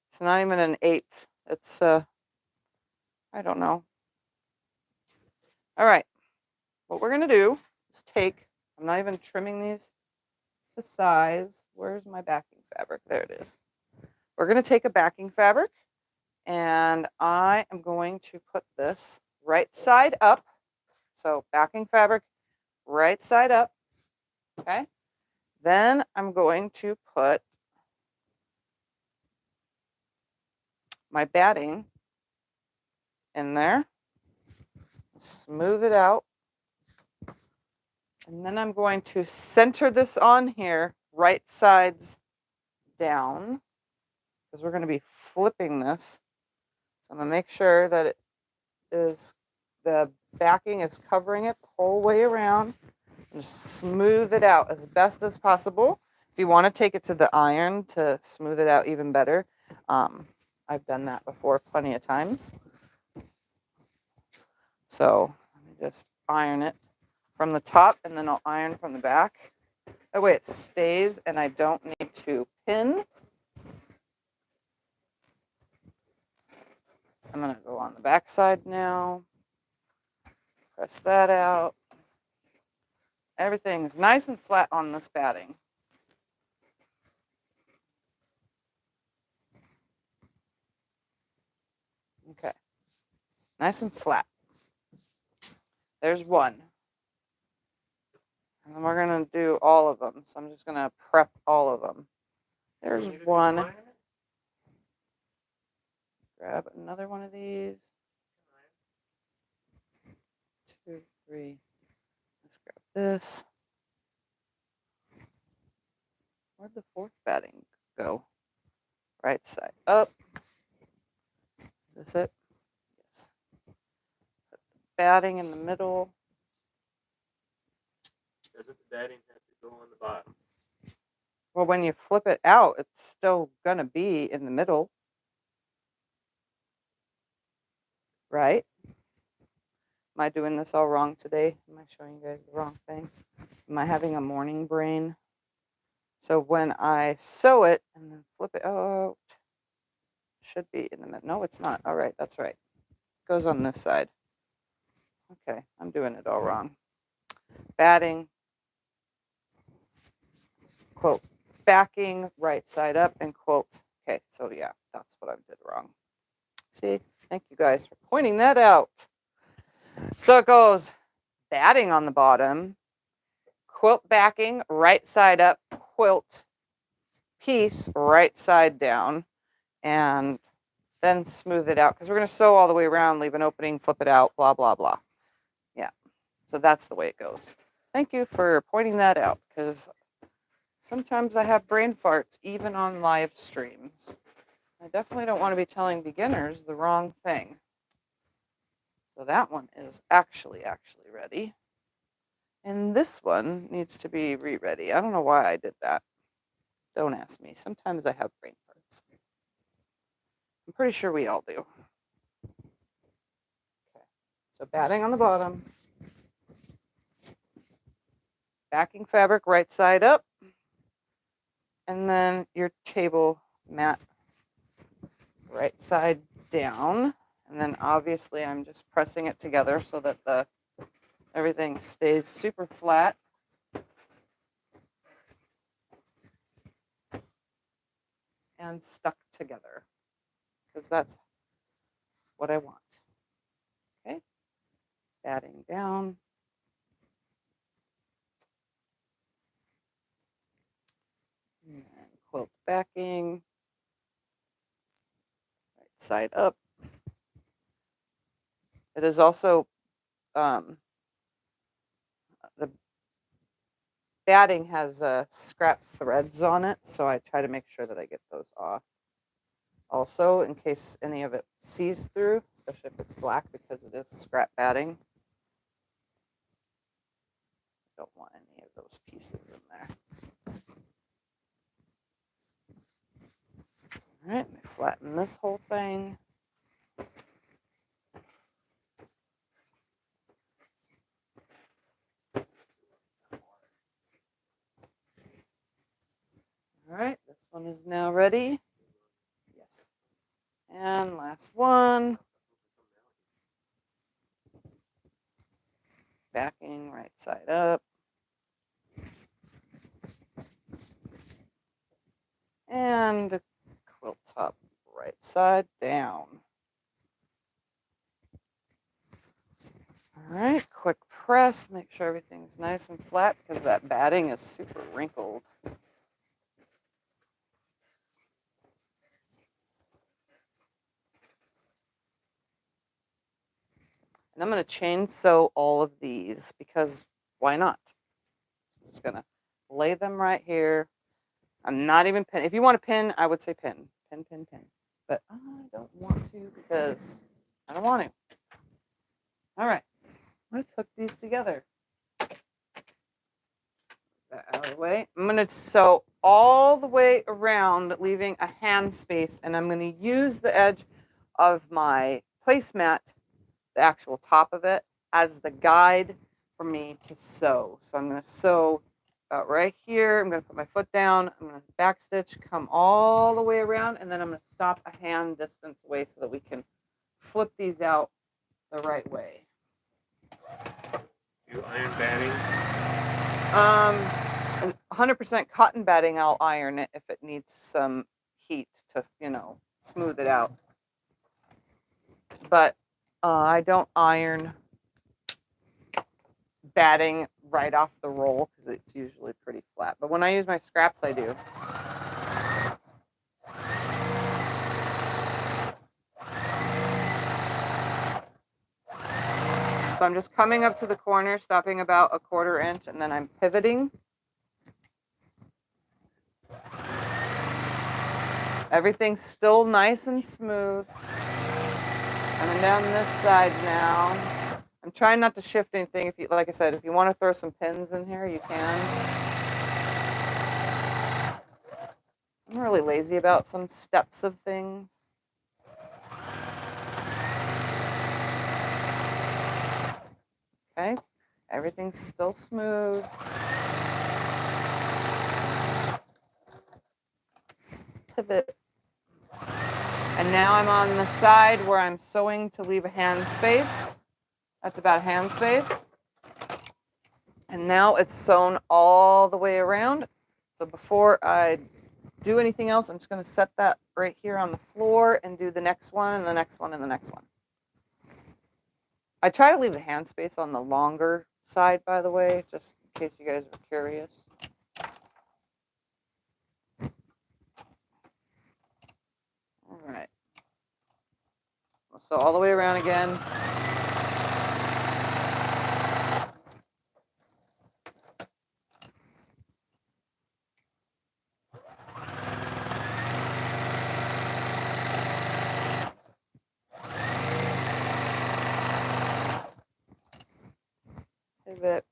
it's not even an 1/8. It's, I don't know. All right. What we're going to do is take, I'm not even trimming these to size. Where's my backing fabric? There it is. We're going to take a backing fabric and I am going to put this right side up. So backing fabric, right side up. Okay. Then I'm going to put my batting in there, smooth it out. And then I'm going to center this on here, right sides down, because we're going to be flipping this. So I'm going to make sure that it is, the backing is covering it the whole way around. And just smooth it out as best as possible. If you want to take it to the iron to smooth it out even better, I've done that before plenty of times. So let me just iron it from the top and then I'll iron from the back. That way it stays and I don't need to pin. I'm going to go on the back side now. Press that out. Everything's nice and flat on this batting. Okay. Nice and flat. There's one. And then we're going to do all of them. So I'm just going to prep all of them. There's one. Grab another one of these. 2, 3. Let's grab this. Where'd the 4th batting go? Right side up. Is this it? Yes. Put the batting in the middle.
Doesn't the batting have to go on the bottom?
Well, when you flip it out, it's still going to be in the middle. right? Am I doing this all wrong today? Am I showing you guys the wrong thing? Am I having a morning brain? So when I sew it and then flip it out, should be in the middle. No, it's not. All right, that's right. It goes on this side. Okay, I'm doing it all wrong. Batting, quilt backing, right side up, and quilt. Okay, so yeah, that's what I did wrong. See, thank you guys for pointing that out. So it goes batting on the bottom, quilt backing, right side up, quilt piece, right side down, and then smooth it out because we're going to sew all the way around, leave an opening, flip it out, blah, blah, blah. Yeah, so that's the way it goes. Thank you for pointing that out because sometimes I have brain farts even on live streams. I definitely don't want to be telling beginners the wrong thing. So that one is actually ready. And this one needs to be re-ready. I don't know why I did that. Don't ask me. Sometimes I have brain farts. I'm pretty sure we all do. Okay. So batting on the bottom. Backing fabric right side up. And then your table mat right side down. And then obviously I'm just pressing it together so that everything stays super flat. And stuck together because that's what I want. Okay, batting down. And quilt backing. Right side up. It is also the batting has scrap threads on it, so I try to make sure that I get those off. Also, in case any of it sees through, especially if it's black because it is scrap batting. Don't want any of those pieces in there. All right, let me flatten this whole thing. All right, this one is now ready. Yes. And last one. Backing right side up. And the quilt top right side down. All right, quick press. Make sure everything's nice and flat because that batting is super wrinkled. And I'm going to chain sew all of these because why not? I'm just going to lay them right here. I'm not even pin. If you want to pin, I would say pin. Pin, pin, pin. But I don't want to because I don't want to. All right, let's hook these together. That out of the way. I'm going to sew all the way around, leaving a hand space, and I'm going to use the edge of my placemat, the actual top of it, as the guide for me to sew. So I'm going to sew about right here. I'm going to put my foot down. I'm going to back stitch, come all the way around, and then I'm going to stop a hand distance away so that we can flip these out the right way.
You iron batting?
100% cotton batting, I'll iron it if it needs some heat to, smooth it out. But I don't iron batting right off the roll because it's usually pretty flat. But when I use my scraps, I do. So I'm just coming up to the corner, stopping about 1/4 inch, and then I'm pivoting. Everything's still nice and smooth. Coming down this side now. I'm trying not to shift anything. If you, like I said, if you want to throw some pins in here, you can. I'm really lazy about some steps of things. Okay, everything's still smooth. Pivot. And now I'm on the side where I'm sewing to leave a hand space. That's about hand space. And now it's sewn all the way around. So before I do anything else, I'm just going to set that right here on the floor and do the next one and the next one and the next one. I try to leave the hand space on the longer side, by the way, just in case you guys are curious. All right. So all the way around again. Pivot.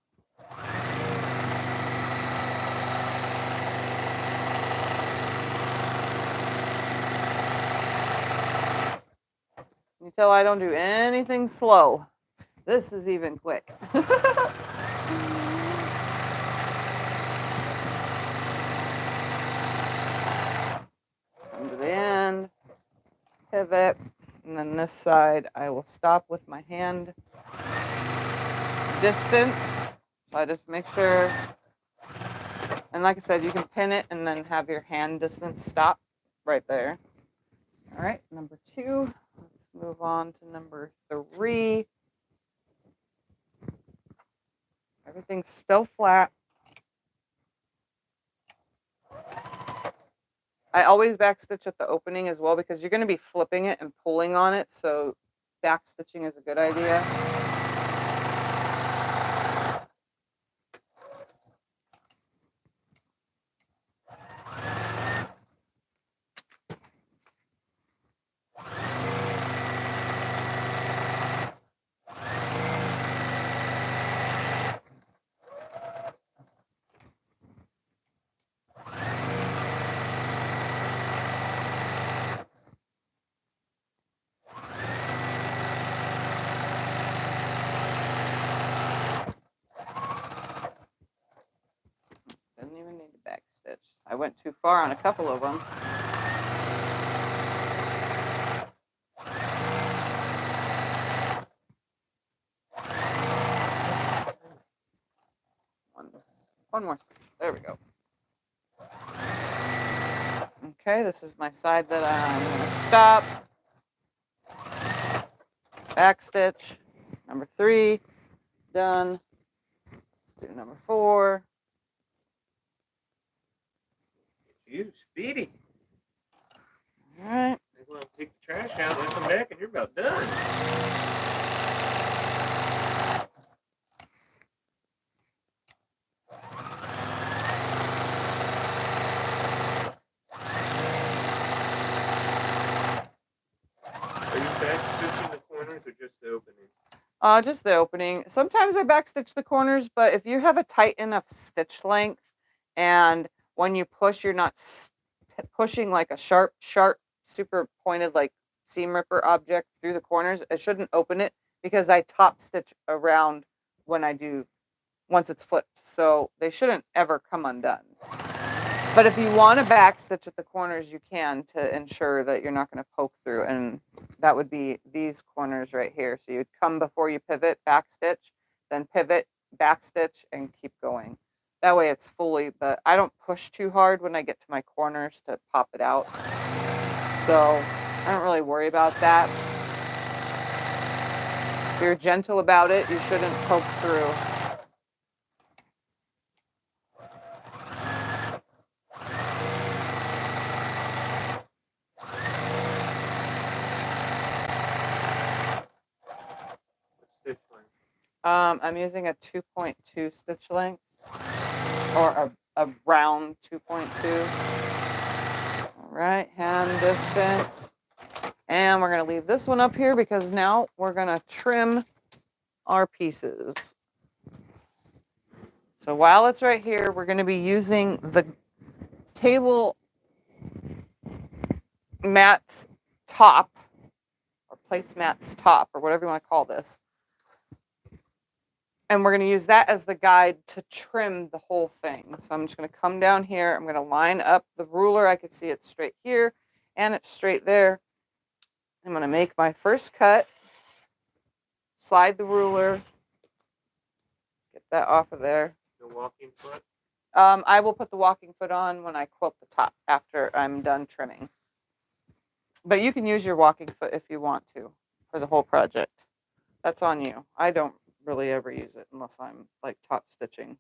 You tell I don't do anything slow. This is even quick. Come to the end, pivot, and then this side I will stop with my hand distance. So I just make sure, and like I said, you can pin it and then have your hand distance stop right there. All right, number 2. Let's move on to number 3. Everything's still flat. I always backstitch at the opening as well because you're going to be flipping it and pulling on it, so backstitching is a good idea. Didn't even need to backstitch. I went too far on a couple of them. One more stitch. There we go. Okay, this is my side that I'm going to stop. Backstitch. Number 3. Done. Let's do number 4.
You speedy.
All right.
They want to take the trash out, let them back, and you're about done. Are you backstitching the corners or just the opening?
Just the opening. Sometimes I backstitch the corners, but if you have a tight enough stitch length and when you push, you're not pushing like a sharp, super pointed like seam ripper object through the corners, it shouldn't open it because I top stitch around when I do, once it's flipped. So they shouldn't ever come undone. But if you want to backstitch at the corners, you can to ensure that you're not going to poke through. And that would be these corners right here. So you'd come before you pivot, backstitch, then pivot, backstitch, and keep going. That way it's fully, but I don't push too hard when I get to my corners to pop it out. So I don't really worry about that. If you're gentle about it, you shouldn't poke through.
Stitch length.
I'm using a 2.2 stitch length, or a round 2.2. All right, hand distance. And we're going to leave this one up here because now we're going to trim our pieces. So while it's right here, we're going to be using the table mat's top, or placemats top, or whatever you want to call this. And we're going to use that as the guide to trim the whole thing. So I'm just going to come down here. I'm going to line up the ruler. I can see it's straight here and it's straight there. I'm going to make my first cut, slide the ruler, get that off of there.
The walking foot.
I will put the walking foot on when I quilt the top after I'm done trimming. But you can use your walking foot if you want to for the whole project. That's on you. I don't really ever use it unless I'm like top stitching.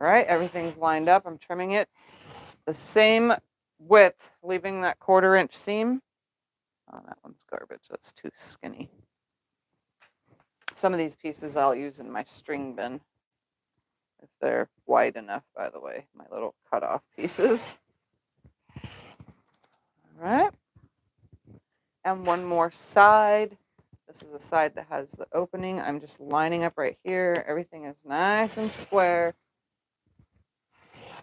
All right, everything's lined up. I'm trimming it the same width, leaving that 1/4 inch seam. Oh, that one's garbage. That's too skinny. Some of these pieces I'll use in my string bin if they're wide enough, by the way, my little cutoff pieces. All right. And one more side. This is the side that has the opening. I'm just lining up right here. Everything is nice and square.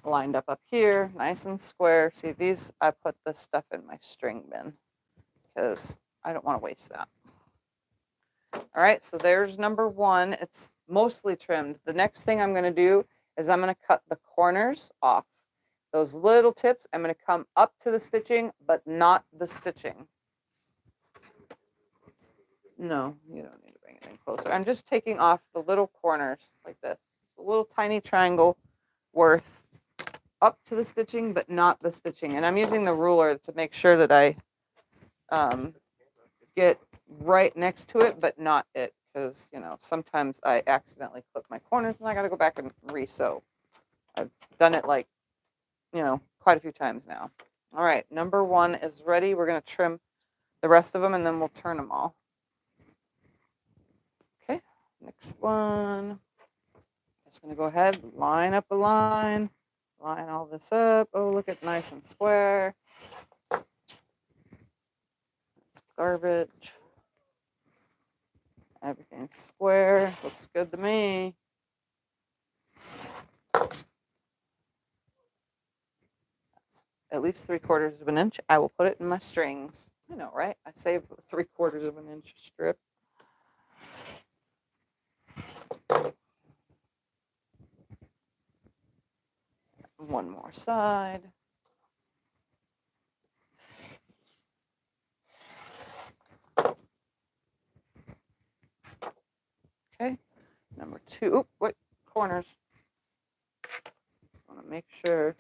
Lined up here, nice and square. See, these, I put this stuff in my string bin because I don't want to waste that. All right, so there's number 1. It's mostly trimmed. The next thing I'm going to do is I'm going to cut the corners off. Those little tips, I'm going to come up to the stitching, but not the stitching. No, you don't need to bring it in closer. I'm just taking off the little corners like this. A little tiny triangle worth up to the stitching, but not the stitching. And I'm using the ruler to make sure that I get right next to it, but not it. Because, you know, sometimes I accidentally clip my corners and I got to go back and re-sew. I've done it like, you know, quite a few times now. All right, number 1 is ready. We're going to trim the rest of them and then we'll turn them all. Okay, next one. Just going to go ahead, line up a line, line all this up. Oh, look at nice and square. That's garbage. Everything's square. Looks good to me. That's at least 3/4 of an inch. I will put it in my strings. I know, right? I saved 3/4 of an inch strip. One more side. Okay, number 2. Oop, wait, corners. I want to make sure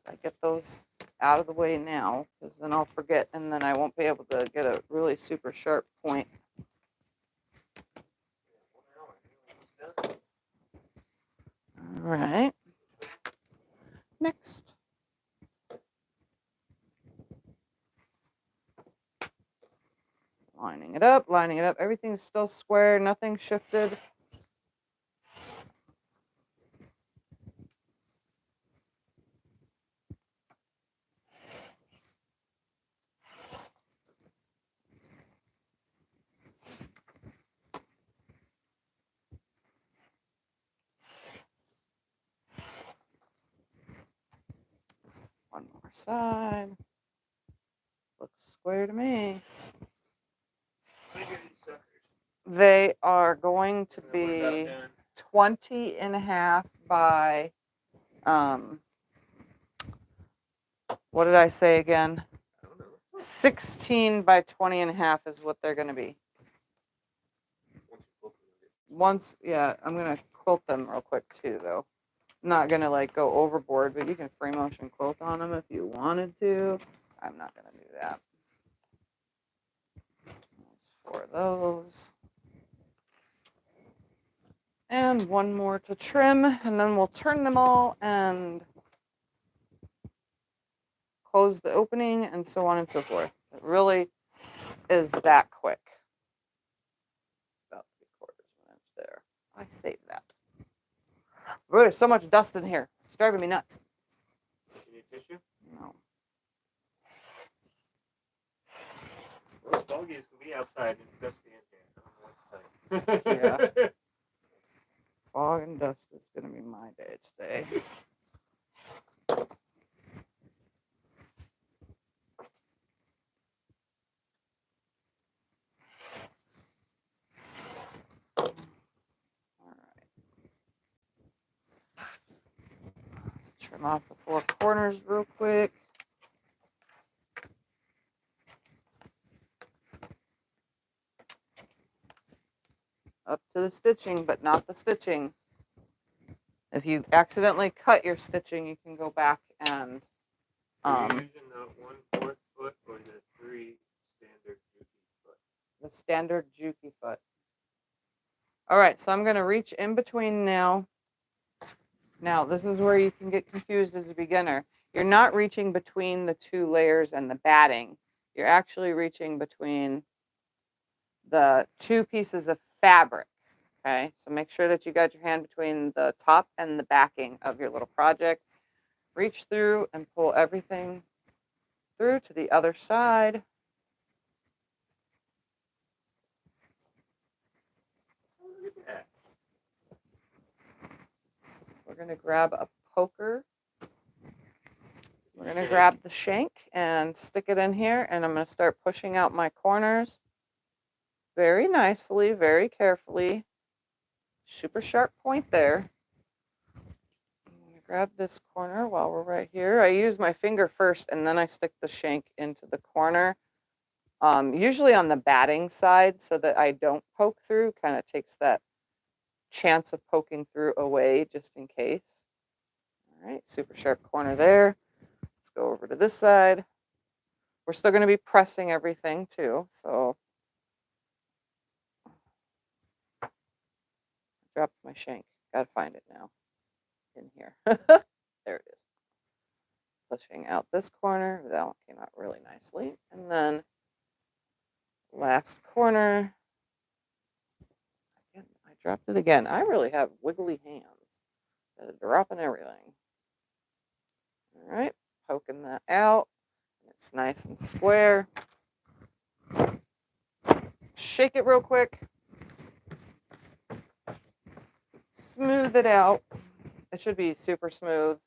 I get those out of the way now, because then I'll forget, and then I won't be able to get a really super sharp point. All right. Next. Lining it up, lining it up. Everything's still square, nothing shifted. One more side. Looks square to me. They are going to be 20 and a half by, what did I say again? 16 by 20 and a half is what they're going to be. Once, yeah, I'm going to quilt them real quick too, though. I'm not going to like go overboard, but you can free motion quilt on them if you wanted to. I'm not going to do that. For those. And one more to trim, and then we'll turn them all and close the opening and so on and so forth. It really is that quick. About 3/4 of an inch there. I saved that. Oh, there's so much dust in here. It's driving me nuts.
You need tissue?
No.
Well, it's foggy as can be outside. It's dusty in here. I don't know what to tell you.
Yeah. Fog and dust is going to be my day today. All Trim off the 4 corners real quick. Up to the stitching, but not the stitching. If you accidentally cut your stitching, you can go back and
Are you using the 1/4 foot or the 3 standard Juki foot?
the standard Juki foot. All right, so I'm going to reach in between now. Now, this is where you can get confused as a beginner. You're not reaching between the 2 layers and the batting. You're actually reaching between the 2 pieces of fabric. Okay, so make sure that you got your hand between the top and the backing of your little project. Reach through and pull everything through to the other side.
Look at that.
We're going to grab a poker. We're going to grab the shank and stick it in here, and I'm going to start pushing out my corners very nicely, very carefully. Super sharp point there. I'm going to grab this corner while we're right here. I use my finger first, and then I stick the shank into the corner. Usually on the batting side so that I don't poke through. Kind of takes that chance of poking through away just in case. All right, super sharp corner there. Let's go over to this side. We're still going to be pressing everything too, so I dropped my shank. Gotta find it now. In here. There it is. Pushing out this corner. That one came out really nicely. And then last corner. Again, I dropped it again. I really have wiggly hands. Dropping everything. All right, poking that out. It's nice and square. Shake it real quick. Smooth it out. It should be super smooth.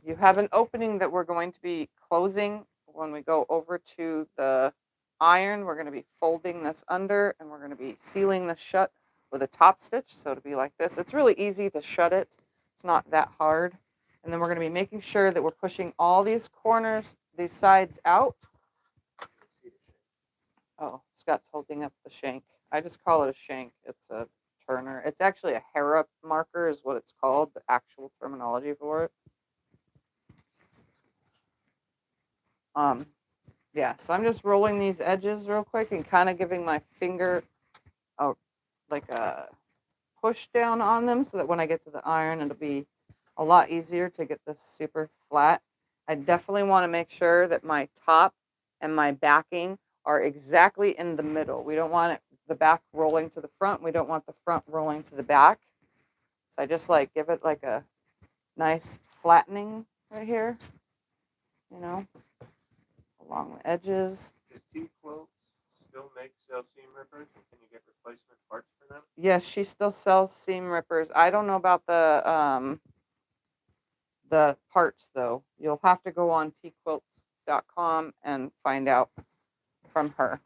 You have an opening that we're going to be closing when we go over to the iron. We're going to be folding this under, and we're going to be sealing this shut with a top stitch. So it'll be like this. It's really easy to shut it. It's not that hard. And then we're going to be making sure that we're pushing all these corners, these sides out. Oh, Scott's holding up the shank. I just call it a shank. It's a turner. It's actually a hair-up marker is what it's called, the actual terminology for it. Yeah, so I'm just rolling these edges real quick and kind of giving my finger like a push down on them so that when I get to the iron, it'll be a lot easier to get this super flat. I definitely want to make sure that my top and my backing are exactly in the middle. We don't want the back rolling to the front. We don't want the front rolling to the back. So I just like give it like a nice flattening right here, you know, along the edges.
Does T-Quilts still make sell seam rippers? And can you get replacement parts for them?
Yes, she still sells seam rippers. I don't know about the parts though. You'll have to go on tquilts.com and find out from her.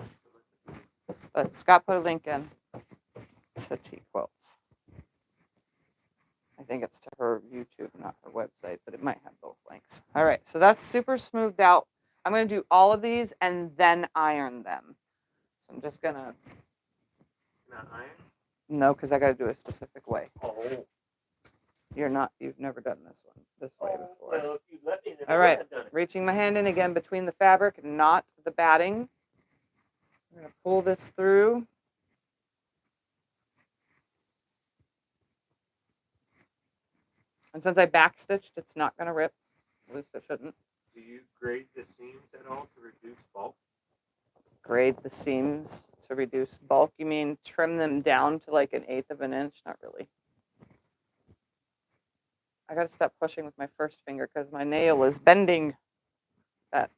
But Scott put a link in to T-Quilts. I think it's to her YouTube, not her website, but it might have both links. All right, so that's super smoothed out. I'm going to do all of these and then iron them. So I'm just going to...
Not iron?
No, because I got to do it a specific way.
Oh.
You've never done this one this way before.
Well, if you let me, then
All right, reaching my hand in again between the fabric, not the batting. I'm going to pull this through. And since I backstitched, it's not going to rip. At least it shouldn't.
Do you grade the seams at all to reduce bulk?
Grade the seams to reduce bulk? You mean trim them down to like 1/8 of an inch? Not really. I got to stop pushing with my first finger because my nail is bending. That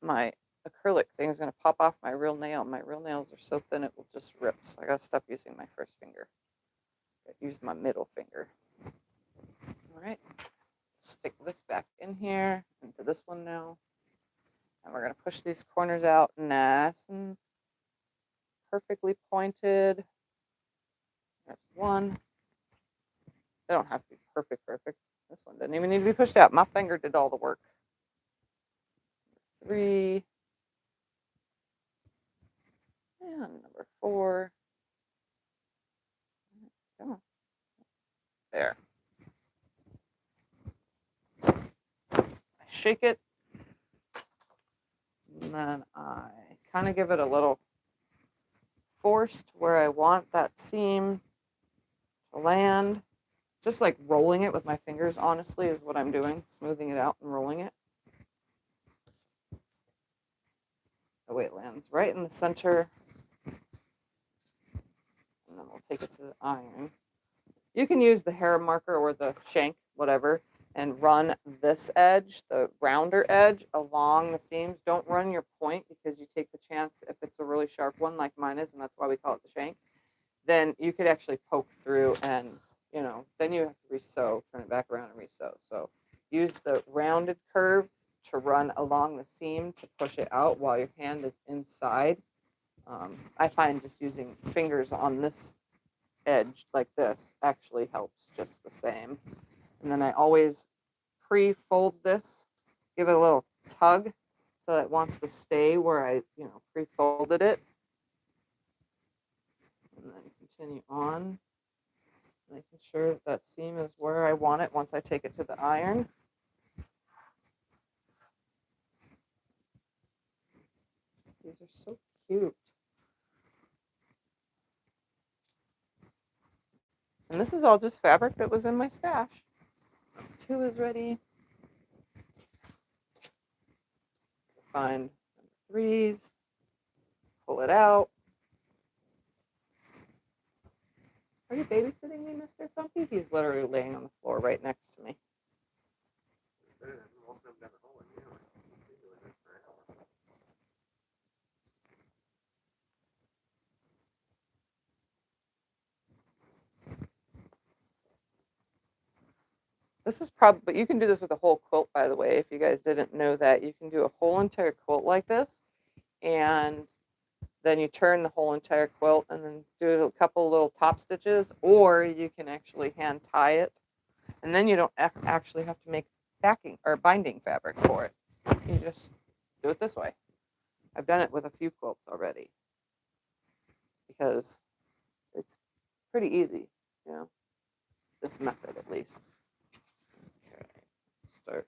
my acrylic thing is going to pop off my real nail. My real nails are so thin it will just rip. So I got to stop using my first finger. I use my middle finger. All right. Stick this back in here, into this one now. And we're going to push these corners out nice and perfectly pointed. There's one. They don't have to be perfect. This one didn't even need to be pushed out. My finger did all the work. 3. And number 4. Come on. There. I shake it. And then I kind of give it a little force to where I want that seam to land. Just like rolling it with my fingers, honestly, is what I'm doing. Smoothing it out and rolling it. The way it lands right in the center. And then we'll take it to the iron. You can use the hair marker or the shank, whatever, and run this edge, the rounder edge, along the seams. Don't run your point because you take the chance if it's a really sharp one like mine is, and that's why we call it the shank, then you could actually poke through and, then you have to resew, turn it back around and resew. So use the rounded curve to run along the seam to push it out while your hand is inside. I find just using fingers on this edge like this actually helps just the same. And then I always pre-fold this, give it a little tug so that it wants to stay where I, pre-folded it. And then continue on, making sure that seam is where I want it once I take it to the iron. These are so cute. And this is all just fabric that was in my stash. 2 is ready. Find number 3s, pull it out. Are you babysitting me, Mr. Thumpy? He's literally laying on the floor right next to me. This is probably, you can do this with a whole quilt, by the way, if you guys didn't know that. You can do a whole entire quilt like this, and then you turn the whole entire quilt and then do a couple little top stitches, or you can actually hand tie it, and then you don't actually have to make backing or binding fabric for it. You just do it this way. I've done it with a few quilts already because it's pretty easy, this method at least. Okay, start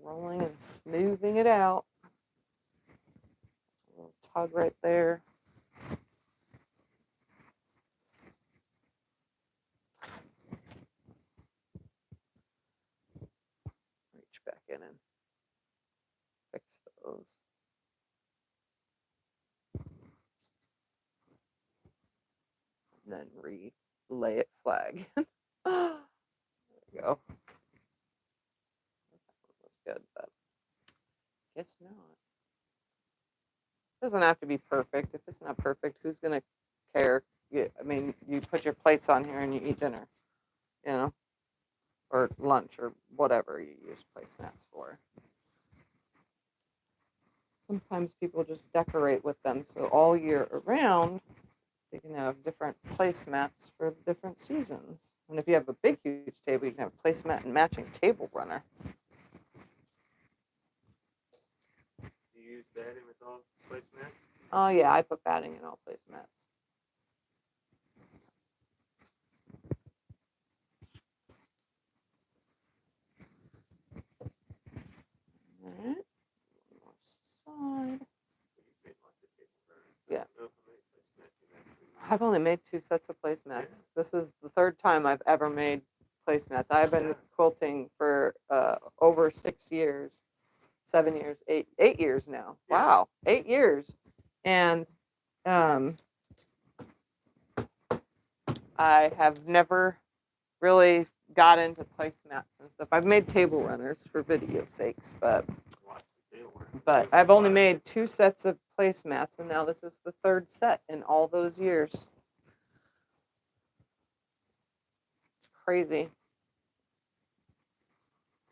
rolling and smoothing it out. A little tug right there. Reach back in and fix those. And then relay it flag. There we go. That was good, but guess not. It doesn't have to be perfect. If it's not perfect, who's gonna care? You put your plates on here and you eat dinner, or lunch or whatever you use placemats for. Sometimes people just decorate with them, so all year around they can have different placemats for different seasons. And if you have a big, huge table, you can have a placemat and matching table runner.
Do you use batting with all placemats?
Oh yeah, I put batting in all placemats. All right. One more side. Yeah. I've only made 2 sets of placemats. This is the 3rd time I've ever made placemats. I've been quilting for over 6 years, 7 years, 8 years now.
Yeah.
Wow, 8 years. And I have never really got into placemats and stuff. I've made table runners for video sakes, but I've only made 2 sets of placemats, and now this is the 3rd set in all those years. It's crazy.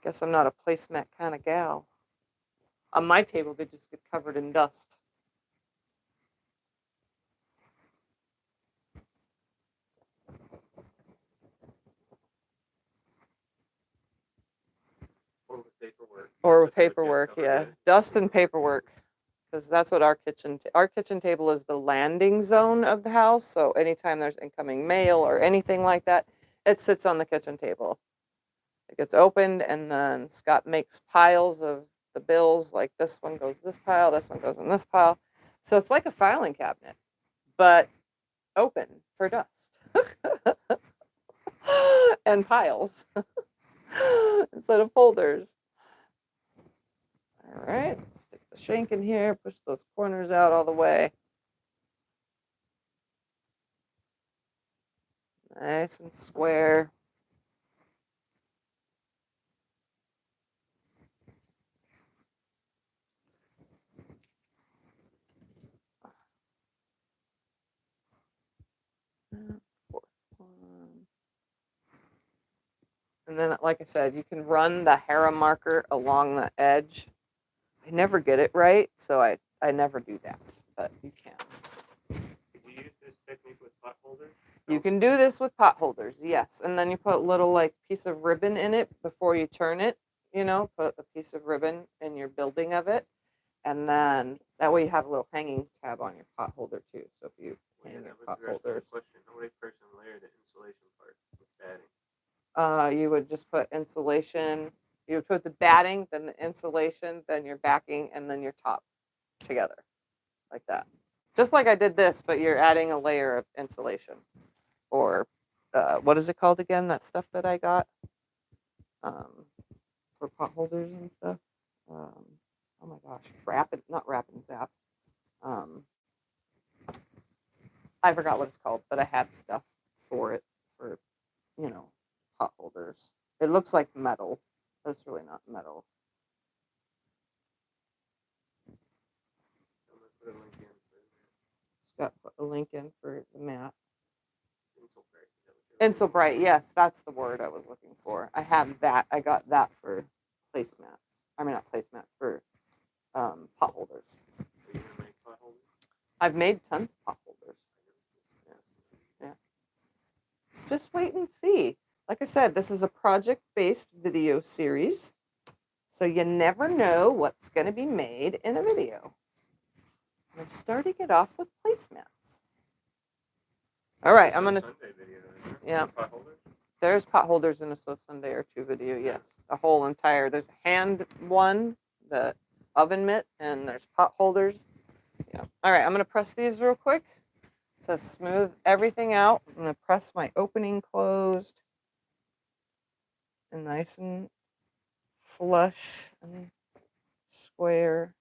Guess I'm not a placemat kind of gal. On my table, they just get covered in dust.
Or with paperwork.
Or
That's
with
what they would get
paperwork,
covered
yeah.
with.
Dust and paperwork. Because that's what our kitchen table is, the landing zone of the house. So anytime there's incoming mail or anything like that, it sits on the kitchen table. It gets opened, and then Scott makes piles of the bills. Like this one goes this pile, this one goes in this pile. So it's like a filing cabinet, but open for dust and piles instead of folders. All right, stick the shank in here, push those corners out all the way. Nice and square. Fourth one. And then, like I said, you can run the Hera marker along the edge. I never get it right, so I never do that, but you can.
Could you use this technique with pot holders?
You can do this with pot holders, yes. And then you put a little like piece of ribbon in it before you turn it, put a piece of ribbon in your building of it. And then that way you have a little hanging tab on your pot holder too. So if you hang your pot holders.
Question. How would a person layer the insulation part with batting?
You would just put insulation. You would put the batting, then the insulation, then your backing, and then your top together, like that. Just like I did this, but you're adding a layer of insulation. Or what is it called again? That stuff that I got for pot holders and stuff. Oh my gosh, not wrap and zap. I forgot what it's called, but I had stuff for it for pot holders. It looks like metal. It's really not metal. Scott put a link in for the mat. Insulbright, yes, that's the word I was looking for. I have that. I got that for placemats. I mean, not placemats, for pot holders.
Are you gonna make pot holders?
I've made tons of pot holders. Yeah. Just wait and see. Like I said, this is a project-based video series, so you never know what's going to be made in a video. I'm starting it off with placemats. All right, I'm going to... Yeah.
Pot holders?
There's pot holders in a So Sunday or Two video, yes. A whole entire... There's a hand one, the oven mitt, and there's pot holders. Yeah. All right, I'm going to press these real quick to smooth everything out. I'm going to press my opening closed and nice and flush and square,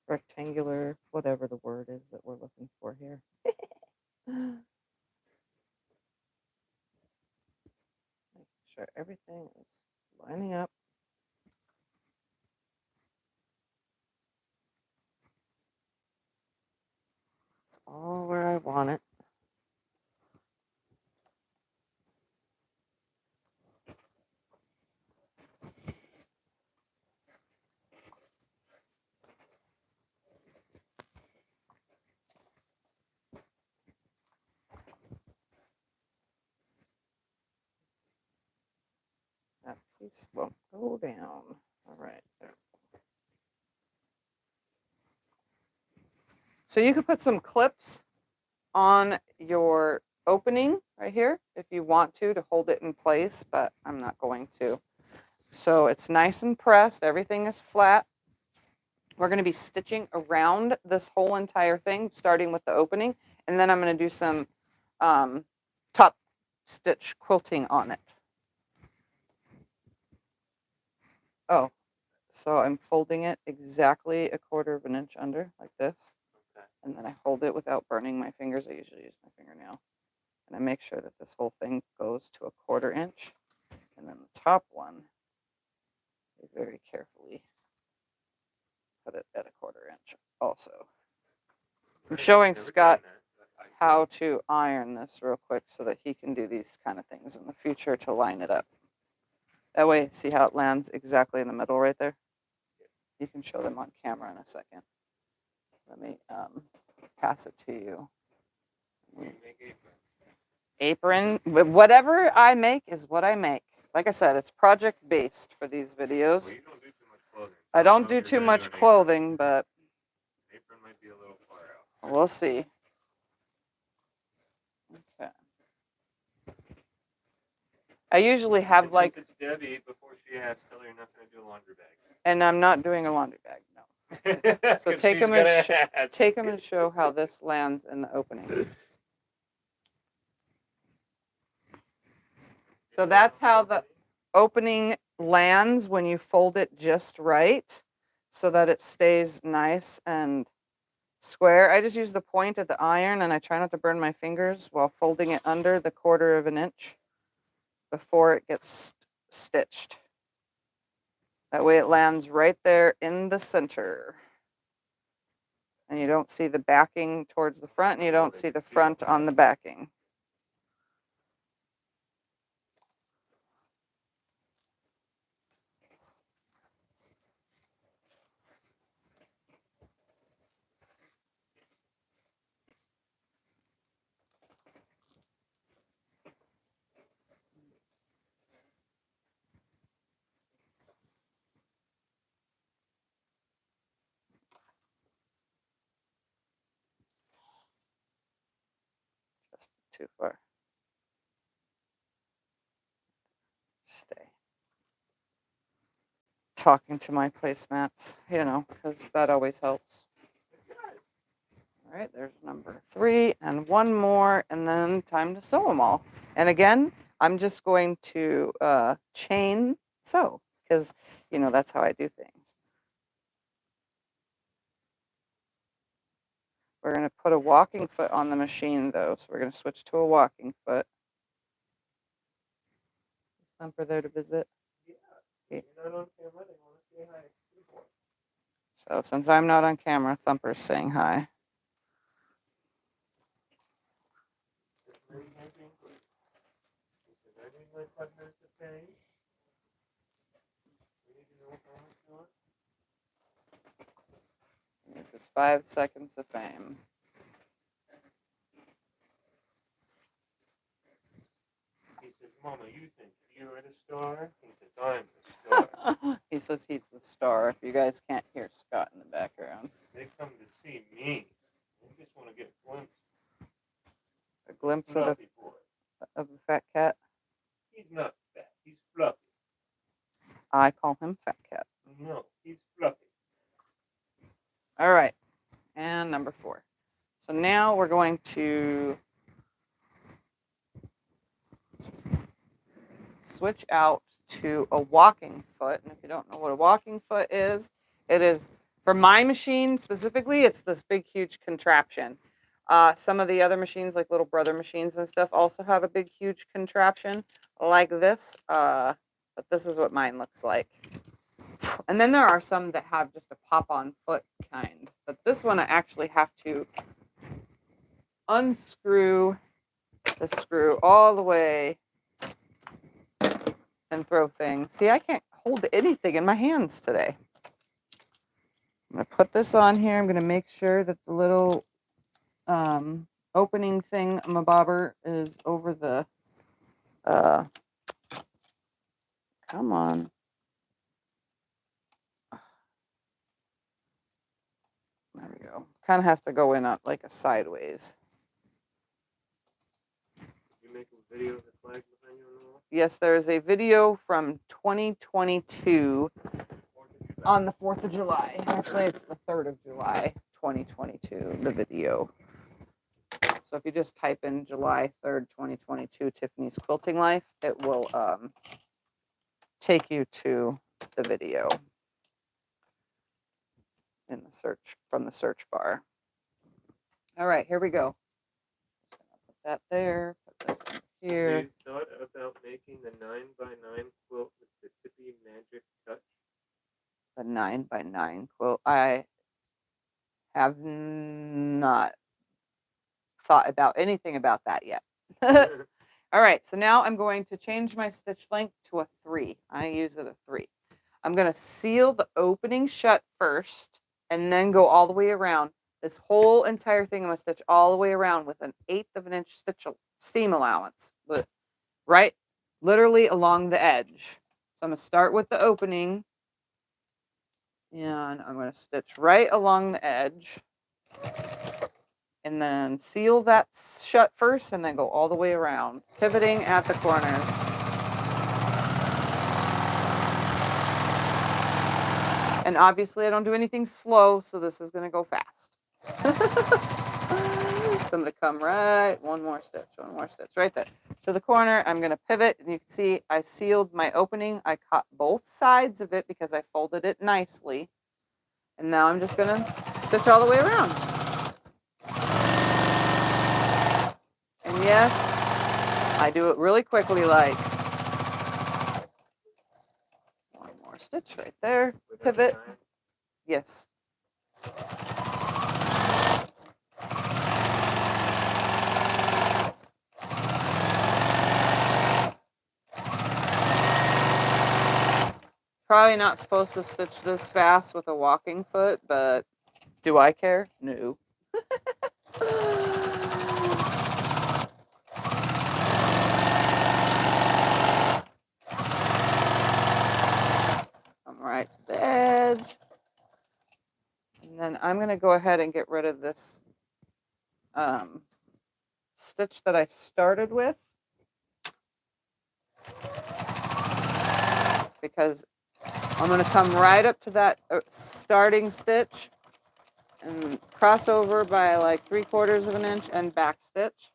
rectangular, whatever the word is that we're looking for here. Make sure everything is lining up. It's all where I want it. That piece won't go down. All right, there. So you could put some clips on your opening right here if you want to hold it in place, but I'm not going to. So it's nice and pressed. Everything is flat. We're going to be stitching around this whole entire thing, starting with the opening, and then I'm going to do some top stitch quilting on it. Oh, so I'm folding it exactly a 1/4 of an inch under, like this.
Okay.
And then I hold it without burning my fingers. I usually use my fingernail. And I make sure that this whole thing goes to a 1/4 inch. And then the top one, I very carefully put it at a 1/4 inch also. I'm showing Scott how to iron this real quick so that he can do these kind of things in the future to line it up. That way, see how it lands exactly in the middle right there? You can show them on camera in a second. Let me pass it to you. Apron. Whatever I make is what I make. like I said, it's project based for these videos.
Well, you don't do too much clothing.
I
know
don't
if
do
you're
too
gonna
much
an apron.
clothing, but
Apron might be a little far out.
we'll see. Okay. I usually have
And
like,
since it's Debbie, before she asks, tell her you're not going to do a laundry bag.
and I'm not doing a laundry bag, no. So take them and show how this lands in the opening. So that's how the opening lands when you fold it just right so that it stays nice and square. I just use the point of the iron and I try not to burn my fingers while folding it under the 1/4 of an inch before it gets stitched. That way it lands right there in the center. And you don't see the backing towards the front and you don't see the front on the backing. Just too far. Stay. Talking to my placemats, you know, because that always helps. All right, there's number 3 and one more, and then time to sew them all. And again, I'm just going to chain sew because, you know, that's how I do things. We're going to put a walking foot on the machine, though, so we're going to switch to a walking foot. Is Thumper there to visit?
Yeah. You're not on camera. They want to say hi.
So since I'm not on camera, Thumper's saying hi. This is 5 seconds of fame.
He says, Mama, you think you're the star? He says, I'm the star.
He says he's the star. If you guys can't hear Scott in the background.
They come to see me. They just want to get a glimpse.
A glimpse of
Fluffy boy.
the fat cat.
He's not fat. He's fluffy.
I call him Fat Cat.
No, he's fluffy.
All right, and number 4. So now we're going to switch out to a walking foot. And if you don't know what a walking foot is, it is, for my machine specifically, it's this big, huge contraption. Some of the other machines, like Little Brother machines and stuff, also have a big, huge contraption like this. But this is what mine looks like. And then there are some that have just a pop-on foot kind. But this one I actually have to unscrew the screw all the way and throw things. See, I can't hold anything in my hands today. I'm going to put this on here. I'm going to make sure that the little opening thing on my bobber is over the, come on. There we go. Kind of has to go in like a sideways.
You make a video of the flag behind you on the wall?
Yes, there is a video from 2022 on the 4th of July. Actually, it's the 3rd of July, 2022, the video. So if you just type in July 3rd, 2022, Tiffany's Quilting Life, it will take you to the video in the search, from the search bar. All right, here we go. Put that there, put this in here.
Have you thought about making the 9x9 quilt with the Tiffany magic touch?
The 9x9 quilt. I have not thought about anything about that yet. All right, so now I'm going to change my stitch length to a 3. I use it a 3. I'm going to seal the opening shut first and then go all the way around. This whole entire thing I'm going to stitch all the way around with an 1/8 of an inch stitch seam allowance. But right literally along the edge. So I'm going to start with the opening, and I'm going to stitch right along the edge, and then seal that shut first, and then go all the way around, pivoting at the corners. And obviously I don't do anything slow, so this is going to go fast. So I'm going to come right, one more stitch, right there. To the corner, I'm going to pivot, and you can see I sealed my opening. I cut both sides of it because I folded it nicely. And now I'm just going to stitch all the way around. And yes, I do it really quickly, like one more stitch right there, pivot. Yes. Probably not supposed to stitch this fast with a walking foot, but do I care? No. Come right to the edge. And then I'm going to go ahead and get rid of this stitch that I started with, because I'm going to come right up to that starting stitch and cross over by like 3/4 of an inch and back stitch,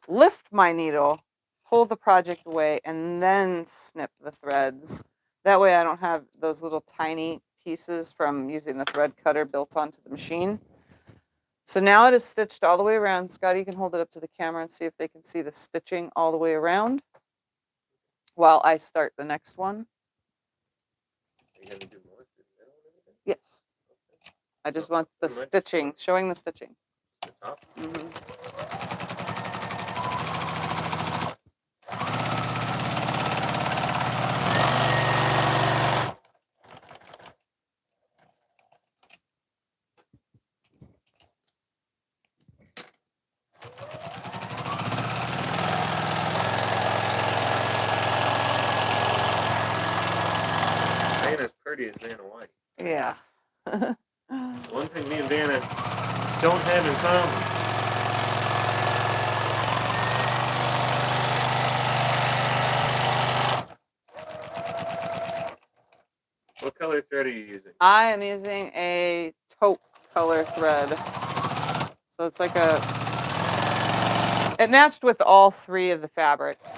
lift my needle, pull the project away, and then snip the threads. That way I don't have those little tiny pieces from using the thread cutter built onto the machine. So now it is stitched all the way around. Scotty, you can hold it up to the camera and see if they can see the stitching all the way around while I start the next one.
Are you going to do more?
Yes. I just want the stitching, showing the stitching.
The top?
Mm-hmm.
Ain't as pretty as Vanna White.
Yeah.
One thing me and Vanna don't have in common. What color thread are you using?
I am using a taupe color thread. So it's like it matched with all 3 of the fabrics.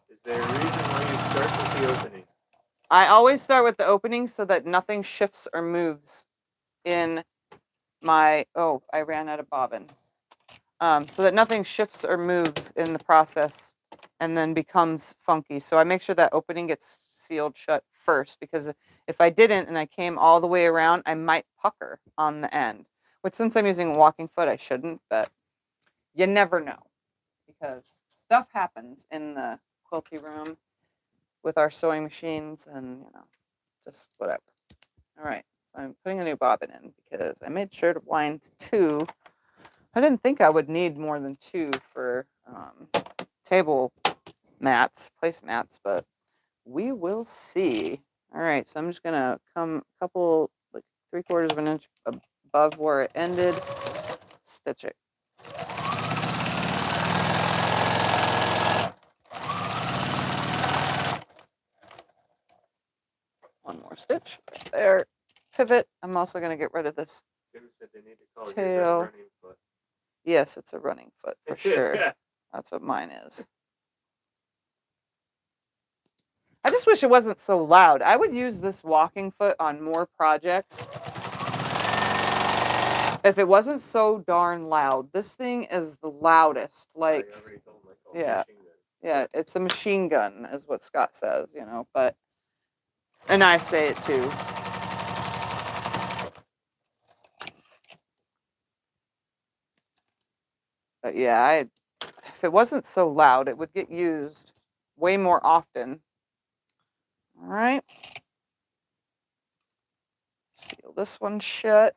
Is there a reason why you start with the opening?
I always start with the opening so that nothing shifts or moves in my, oh, I ran out of bobbin. So that nothing shifts or moves in the process and then becomes funky. So I make sure that opening gets sealed shut first, because if I didn't and I came all the way around, I might pucker on the end, which since I'm using a walking foot, I shouldn't, but you never know, because stuff happens in the quilty room with our sewing machines and, just whatever. All right, so I'm putting a new bobbin in because I made sure to wind 2. I didn't think I would need more than 2 for table mats, placemats, but we will see. All right, so I'm just gonna come a couple, like 3/4 of an inch above where it ended, stitch it. One more stitch right there, pivot. I'm also gonna get rid of this
Said they need to call
tail.
Yours a running foot.
Yes, it's a running foot for sure. That's what mine is. I just wish it wasn't so loud. I would use this walking foot on more projects if it wasn't so darn loud. This thing is the loudest. Like, yeah, it's a machine gun, is what Scott says, but, and I say it too. But yeah, if it wasn't so loud, it would get used way more often. All right. Seal this one shut.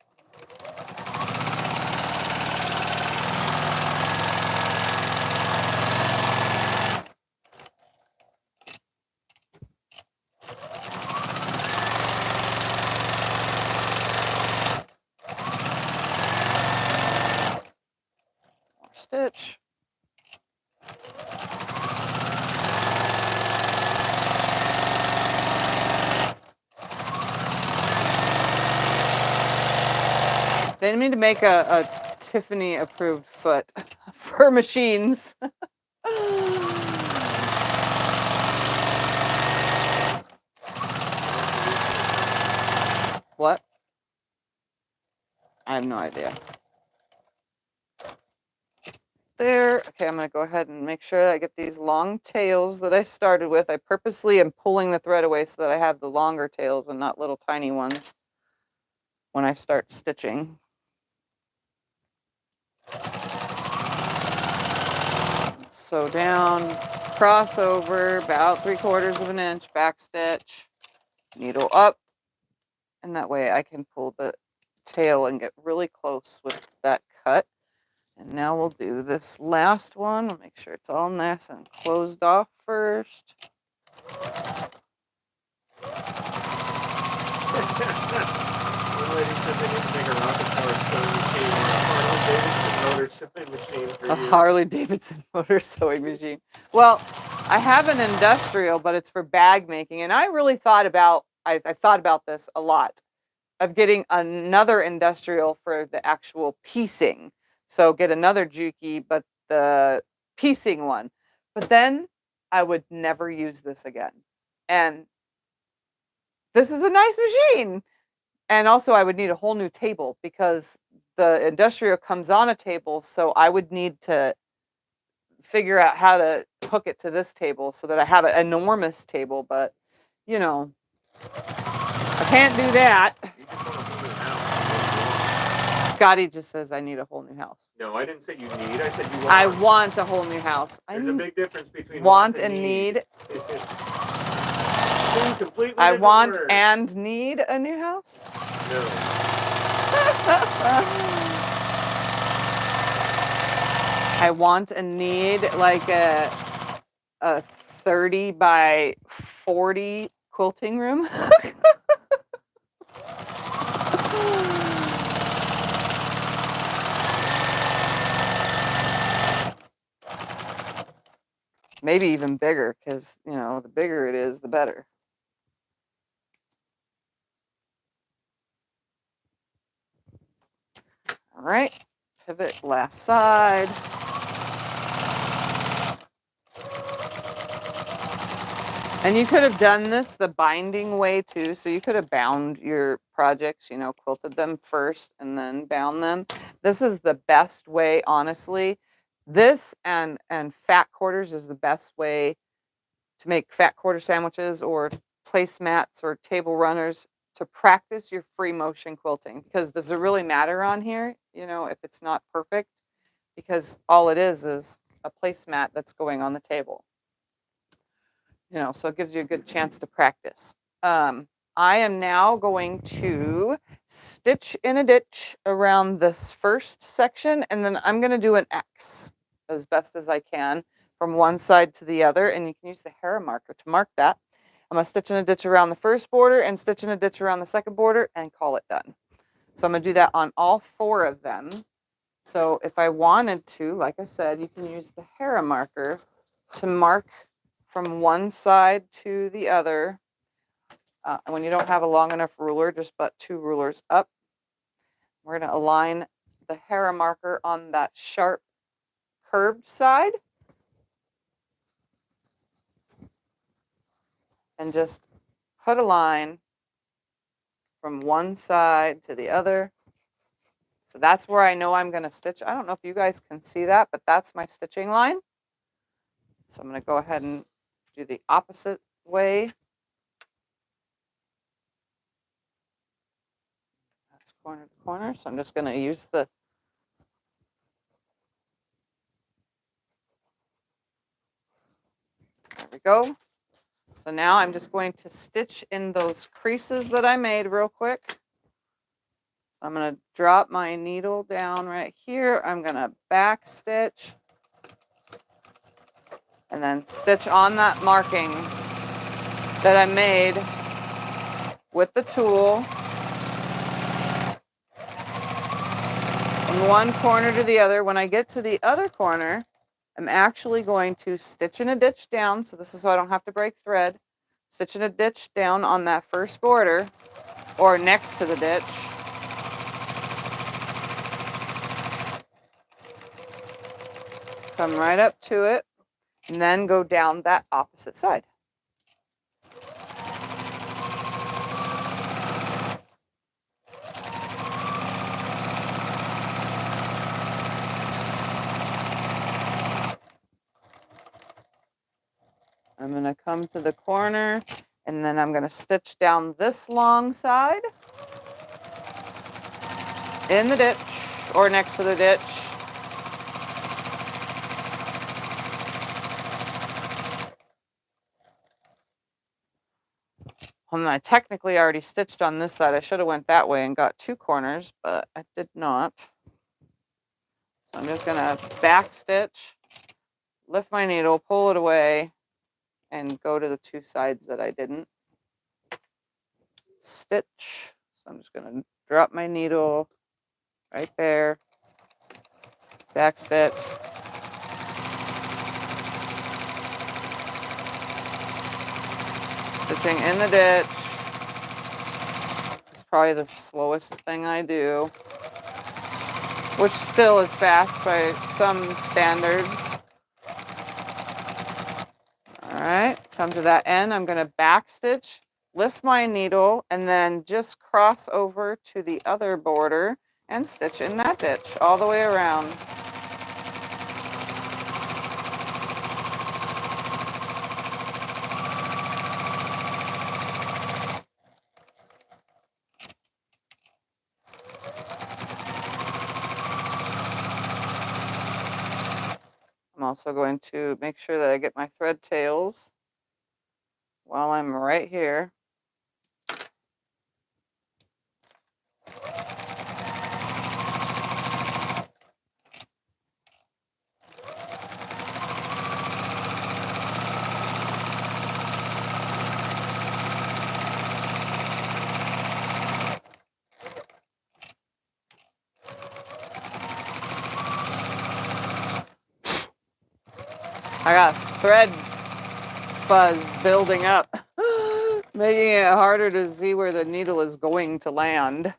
They need to make a Tiffany approved foot for machines. What? I have no idea. There. Okay, I'm going to go ahead and make sure that I get these long tails that I started with. I purposely am pulling the thread away so that I have the longer tails and not little tiny ones when I start stitching. Sew down, crossover, about 3/4 of an inch, back stitch, needle up, and that way I can pull the tail and get really close with that cut. And now we'll do this last one. I'll make sure it's all nice and closed off first.
One lady said they need to make a rocket powered sewing machine or a Harley Davidson motor sewing machine for
A
you.
Harley Davidson motor sewing machine. Well, I have an industrial, but it's for bag making. And I really thought about, I thought about this a lot, of getting another industrial for the actual piecing. So get another Juki, but the piecing one. But then I would never use this again. And this is a nice machine. And also I would need a whole new table because the industrial comes on a table. So I would need to figure out how to hook it to this table so that I have an enormous table. But, you know, I can't do that.
You just want a whole new house.
Scotty just says I need a whole new house.
No, I didn't say you need. I said you want.
I want a whole new house.
There's a big difference between
want and need.
Completely
I want
words.
and need a new house.
No.
I want and need like a 30 by 40 quilting room. Maybe even bigger, because, you know, the bigger it is, the better. All right, pivot last side. And you could have done this the binding way too. So you could have bound your projects, you know, quilted them first and then bound them. This is the best way, honestly. This and fat quarters is the best way to make fat quarter sandwiches or placemats or table runners to practice your free motion quilting. Because does it really matter on here, you know, if it's not perfect? Because all it is a placemat that's going on the table. You know, so it gives you a good chance to practice. I am now going to stitch in a ditch around this first section, and then I'm going to do an X as best as I can from one side to the other, and you can use the hair marker to mark that. I'm going to stitch in a ditch around the first border and stitch in a ditch around the second border and call it done. So I'm going to do that on all 4 of them. So if I wanted to, like I said, you can use the hair marker to mark from one side to the other. When you don't have a long enough ruler, just butt 2 rulers up. We're going to align the hair marker on that sharp curved side. And just put a line from one side to the other. So that's where I know I'm going to stitch. I don't know if you guys can see that, but that's my stitching line. So I'm going to go ahead and do the opposite way. That's corner to corner. So I'm just going to use the there we go. So now I'm just going to stitch in those creases that I made real quick. I'm going to drop my needle down right here. I'm going to back stitch and then stitch on that marking that I made with the tool from one corner to the other. When I get to the other corner, I'm actually going to stitch in a ditch down. So this is so I don't have to break thread. Stitch in a ditch down on that first border or next to the ditch. come right up to it, and then go down that opposite side. I'm going to come to the corner, and then I'm going to stitch down this long side in the ditch or next to the ditch. And I technically already stitched on this side. I should have went that way and got 2 corners, but I did not. So I'm just going to back stitch, lift my needle, pull it away, and go to the 2 sides that I didn't. Stitch. So I'm just going to drop my needle right there, back stitch. Stitching in the ditch. It's probably the slowest thing I do, which still is fast by some standards. All right, come to that end. I'm going to back stitch, lift my needle, and then just cross over to the other border and stitch in that ditch all the way around. I'm also going to make sure that I get my thread tails while I'm right here. I got thread fuzz building up, making it harder to see where the needle is going to land.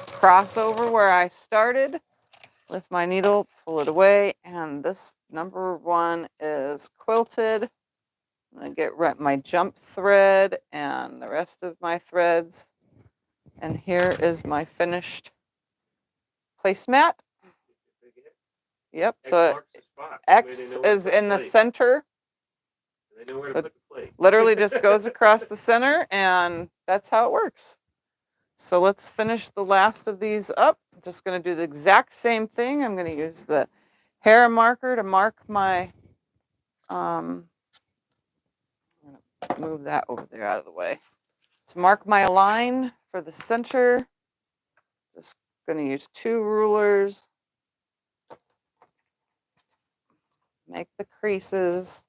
Cross over where I started, lift my needle, pull it away, and this number 1 is quilted. I'm going to get my jump thread and the rest of my threads. And here is my finished placemat. Yep, so X is in the center.
They know where
So
to put the plate.
literally just goes across the center, and that's how it works. So let's finish the last of these up. I'm just going to do the exact same thing. I'm going to use the hair marker to mark my, I'm going to move that over there out of the way. To mark my line for the center, just going to use 2 rulers. Make the creases.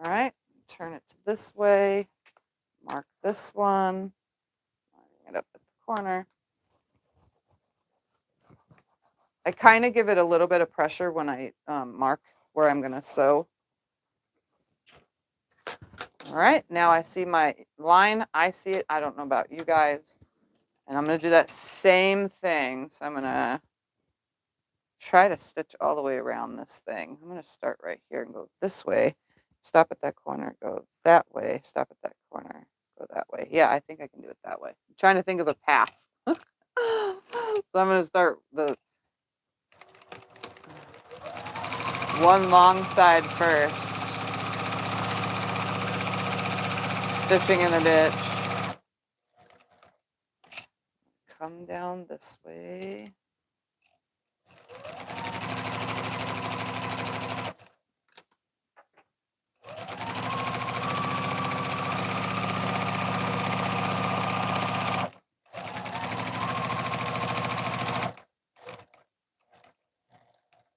All right, turn it to this way. Mark this one. Lining it up at the corner. I kind of give it a little bit of pressure when I mark where I'm going to sew. All right, now I see my line. I see it. I don't know about you guys. And I'm going to do that same thing. So I'm going to try to stitch all the way around this thing. I'm going to start right here and go this way. Stop at that corner, go that way. Stop at that corner, go that way. Yeah, I think I can do it that way. I'm trying to think of a path. So I'm going to start the one long side first. Stitching in the ditch. Come down this way.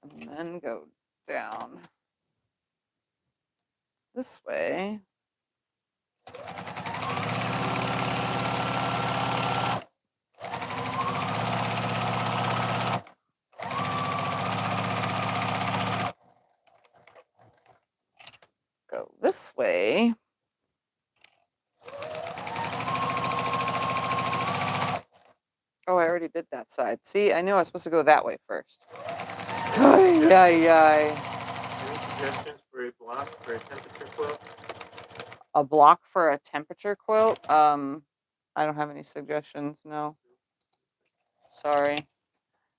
And then go down this way. Go this way. Oh, I already did that side. See, I knew I was supposed to go that way first.
Any
Ay.
suggestions for a block for a temperature quilt?
A block for a temperature quilt? I don't have any suggestions, no. Sorry.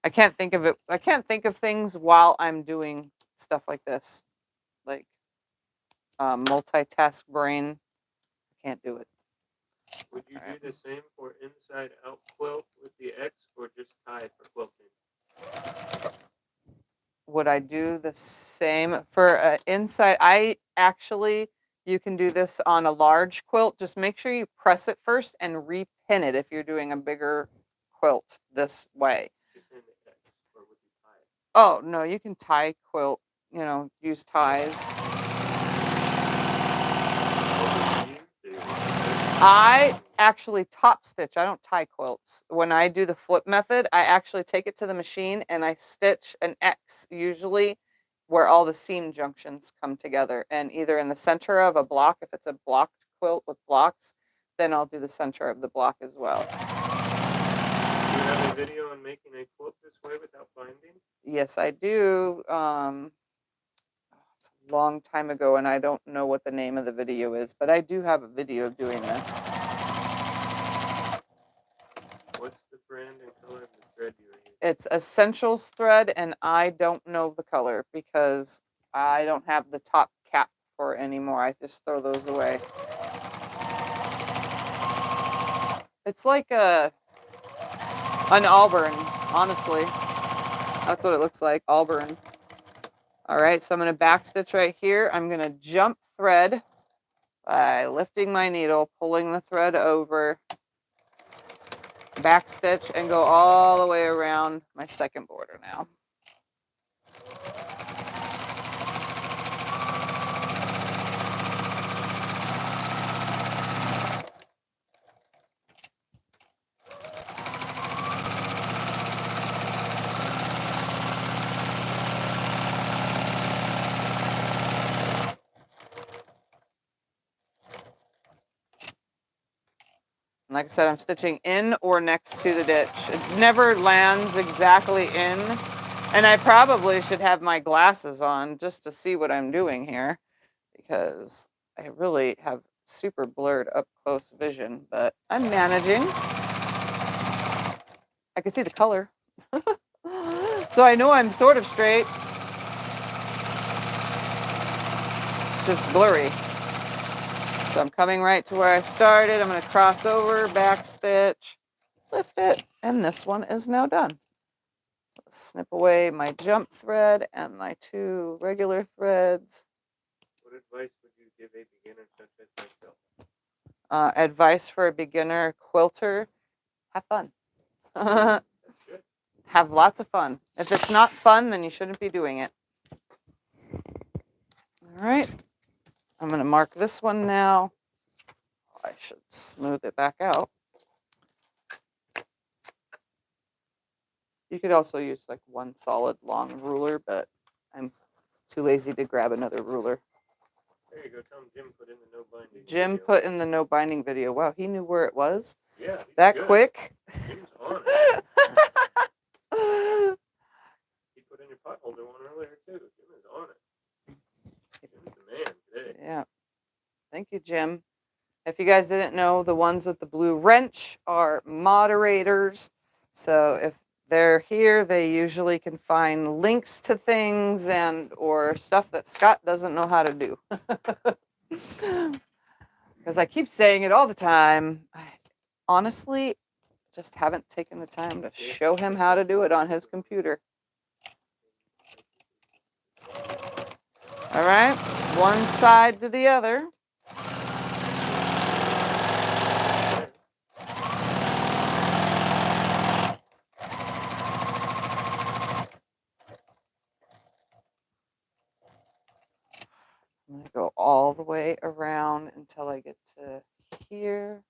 I can't think of it. I can't think of things while I'm doing stuff like this. Like multitask brain. I can't do it.
Would you do the same for inside out quilt with the X or just tie for quilting?
Would I do the same for inside? You can do this on a large quilt. Just make sure you press it first and repin it if you're doing a bigger quilt this way.
Just in the X, or would you tie it?
Oh, no, you can tie quilt, use ties. I actually top stitch. I don't tie quilts. When I do the flip method, I actually take it to the machine and I stitch an X, usually where all the seam junctions come together. And either in the center of a block, if it's a blocked quilt with blocks, then I'll do the center of the block as well.
Do you have a video on making a quilt this way without binding?
Yes, I do. It's a long time ago, and I don't know what the name of the video is, but I do have a video of doing this.
What's the brand and color of the thread you are using?
It's Essentials thread, and I don't know the color because I don't have the top cap for it anymore. I just throw those away. It's like an Auburn, honestly. That's what it looks like, Auburn. All right, so I'm going to backstitch right here. I'm going to jump thread by lifting my needle, pulling the thread over, backstitch, and go all the way around my second border now. And like I said, I'm stitching in or next to the ditch. It never lands exactly in. And I probably should have my glasses on just to see what I'm doing here, because I really have super blurred up close vision, but I'm managing. I can see the color. So I know I'm sort of straight. It's just blurry. So I'm coming right to where I started. I'm going to cross over, back stitch, lift it, and this one is now done. So snip away my jump thread and my two regular threads.
What advice would you give a beginner such as myself?
Advice for a beginner quilter: have fun. Have lots of fun. If it's not fun, then you shouldn't be doing it. All right. I'm going to mark this one now. I should smooth it back out. You could also use like one solid long ruler, but I'm too lazy to grab another ruler.
There you go. Tell him Jim put in the no binding
Jim
video.
put in the no binding video. Wow, he knew where it was?
Yeah.
That
good.
quick?
Jim's on it. He put in your pot holder one earlier too. Jim is on it. Jim's the man today.
Yeah. Thank you, Jim. If you guys didn't know, the ones with the blue wrench are moderators. So if they're here, they usually can find links to things or stuff that Scott doesn't know how to do. Because I keep saying it all the time. I honestly just haven't taken the time to show him how to do it on his computer. All right, one side to the other. I'm going to go all the way around until I get to here.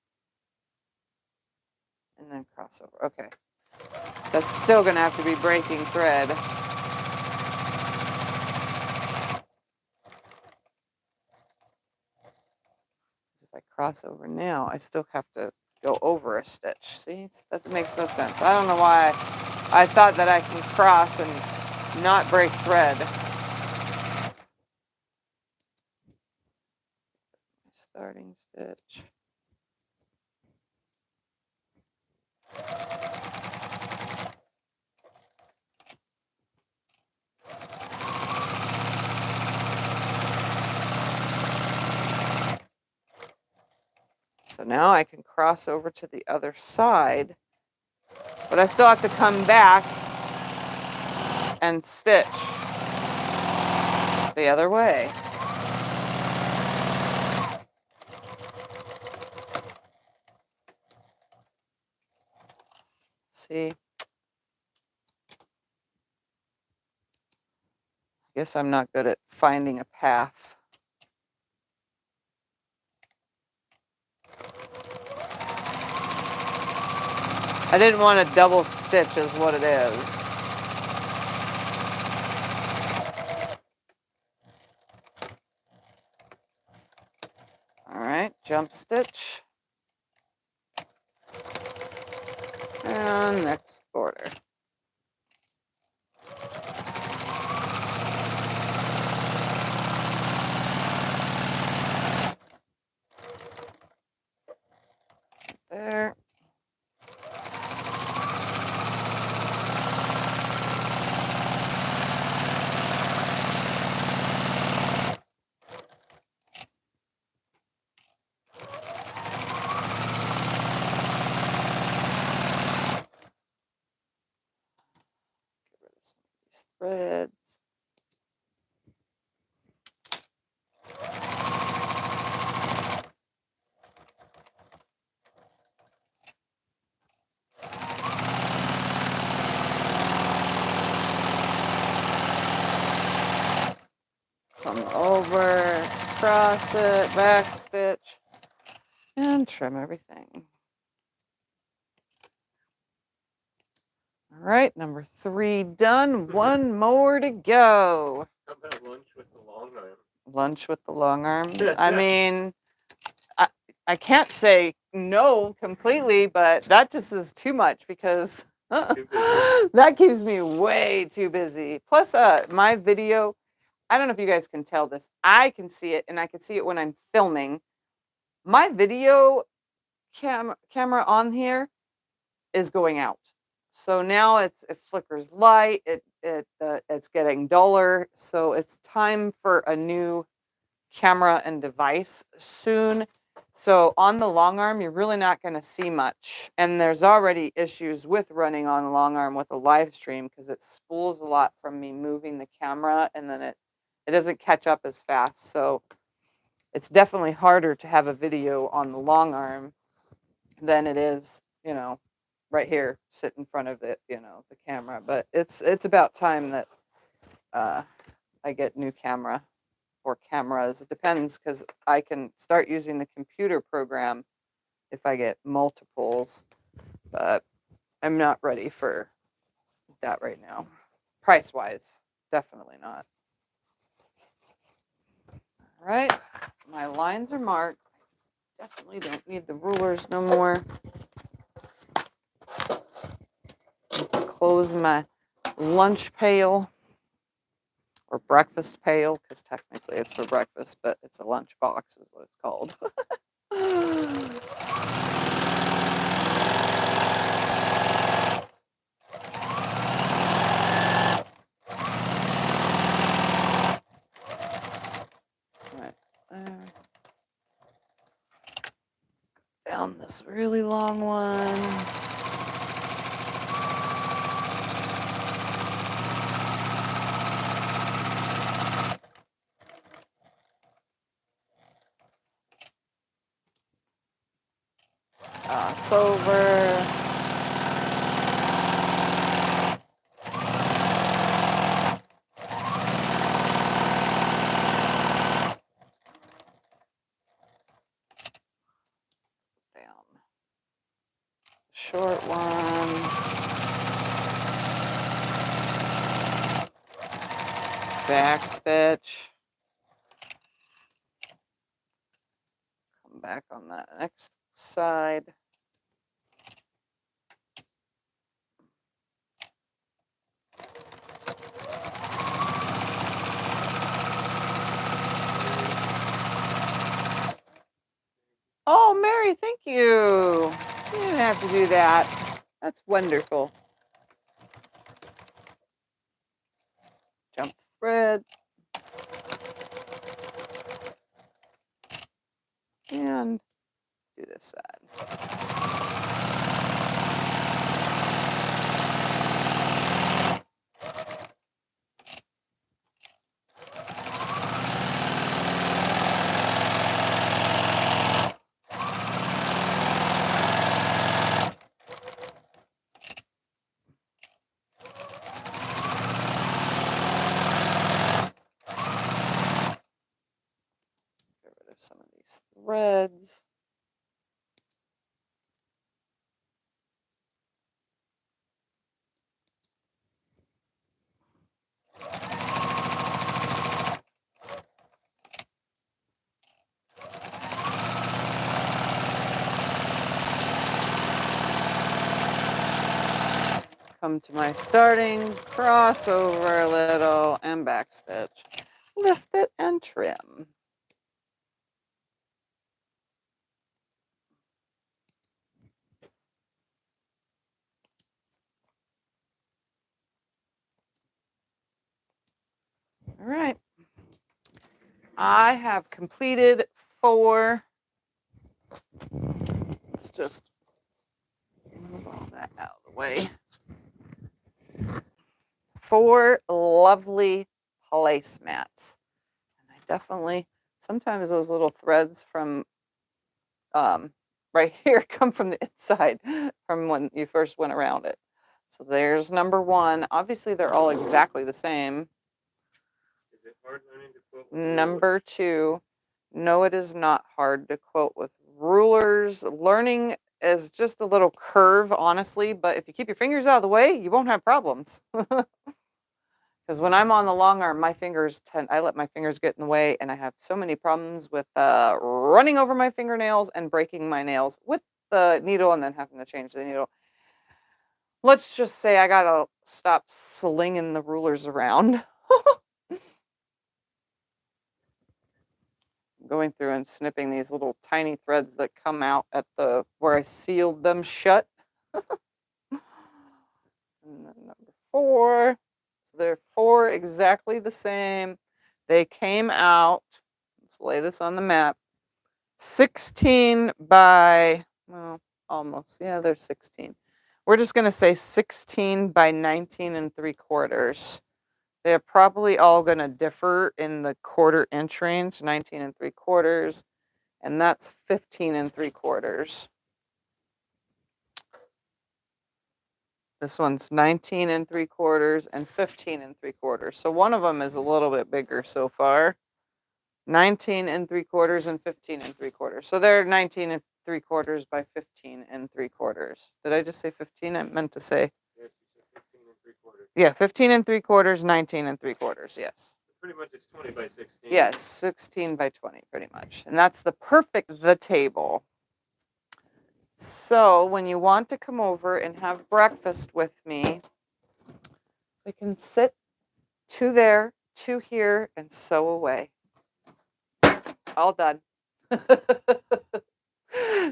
And then cross over. Okay. That's still going to have to be breaking thread. If I cross over now, I still have to go over a stitch. See, that makes no sense. I don't know why I thought that I can cross and not break thread. Starting stitch. So now I can cross over to the other side, but I still have to come back and stitch the other way. See? Guess I'm not good at finding a path. I didn't want to double stitch is what it is. All right, jump stitch. And next border. There. Get rid of some of these threads. Come over, cross it, back stitch, and trim everything. All right, number 3 done. One more to go.
How about lunch with the long arm?
Lunch with the long arm. I mean, I can't say no completely, but that just is too much because that keeps me way too busy. Plus, my video, I don't know if you guys can tell this. I can see it, and I can see it when I'm filming. My video camera on here is going out. So now it flickers light. It's getting duller. So it's time for a new camera and device soon. So on the long arm, you're really not going to see much. And there's already issues with running on the long arm with a live stream because it spools a lot from me moving the camera, and then it doesn't catch up as fast. So it's definitely harder to have a video on the long arm than it is, right here, sit in front of the camera. But it's about time that I get new camera or cameras. It depends because I can start using the computer program if I get multiples, but I'm not ready for that right now. Price wise, definitely not. All right, my lines are marked. Definitely don't need the rulers no more. Close my lunch pail or breakfast pail because technically it's for breakfast, but it's a lunch box is what it's called. Right there. Down this really long one. Over. Down. Short one. Back stitch. Come back on that next side. Hey, thank you. You didn't have to do that. That's wonderful. Jump thread. And do this side. Get rid of some of these threads. Come to my starting, cross over a little, and backstitch. Lift it and trim. All right. I have completed 4. Let's just move all that out of the way. 4 lovely placemats. And I definitely, sometimes those little threads from right here come from the inside from when you first went around it. So there's number 1. Obviously, they're all exactly the same.
Is it hard learning to quilt with
Number
rulers?
2, no, it is not hard to quilt with rulers. Learning is just a little curve, honestly, but if you keep your fingers out of the way, you won't have problems. Because when I'm on the long arm, I let my fingers get in the way, and I have so many problems with running over my fingernails and breaking my nails with the needle and then having to change the needle. Let's just say I gotta stop slinging the rulers around. Going through and snipping these little tiny threads that come out at the where I sealed them shut. And then number 4. So they're 4 exactly the same. They came out, let's lay this on the map, 16 by, well, almost. Yeah, they're 16. We're just going to say 16 by 19 3/4. They're probably all going to differ in the 1/4 inch range, 19 3/4, and that's 15 3/4. This one's 19 3/4 and 15 3/4. So one of them is a little bit bigger so far. 19 3/4 and 15 3/4. So they're 19 3/4 by 15 3/4. Did I just say 15? I meant to say.
Yes, you said 15 3/4.
Yeah, 15 3/4, 19 3/4. Yes.
So pretty much it's 20 by 16.
Yes, 16 by 20, pretty much. And that's the perfect the table. So when you want to come over and have breakfast with me, we can sit 2 there, 2 here, and sew away. All done.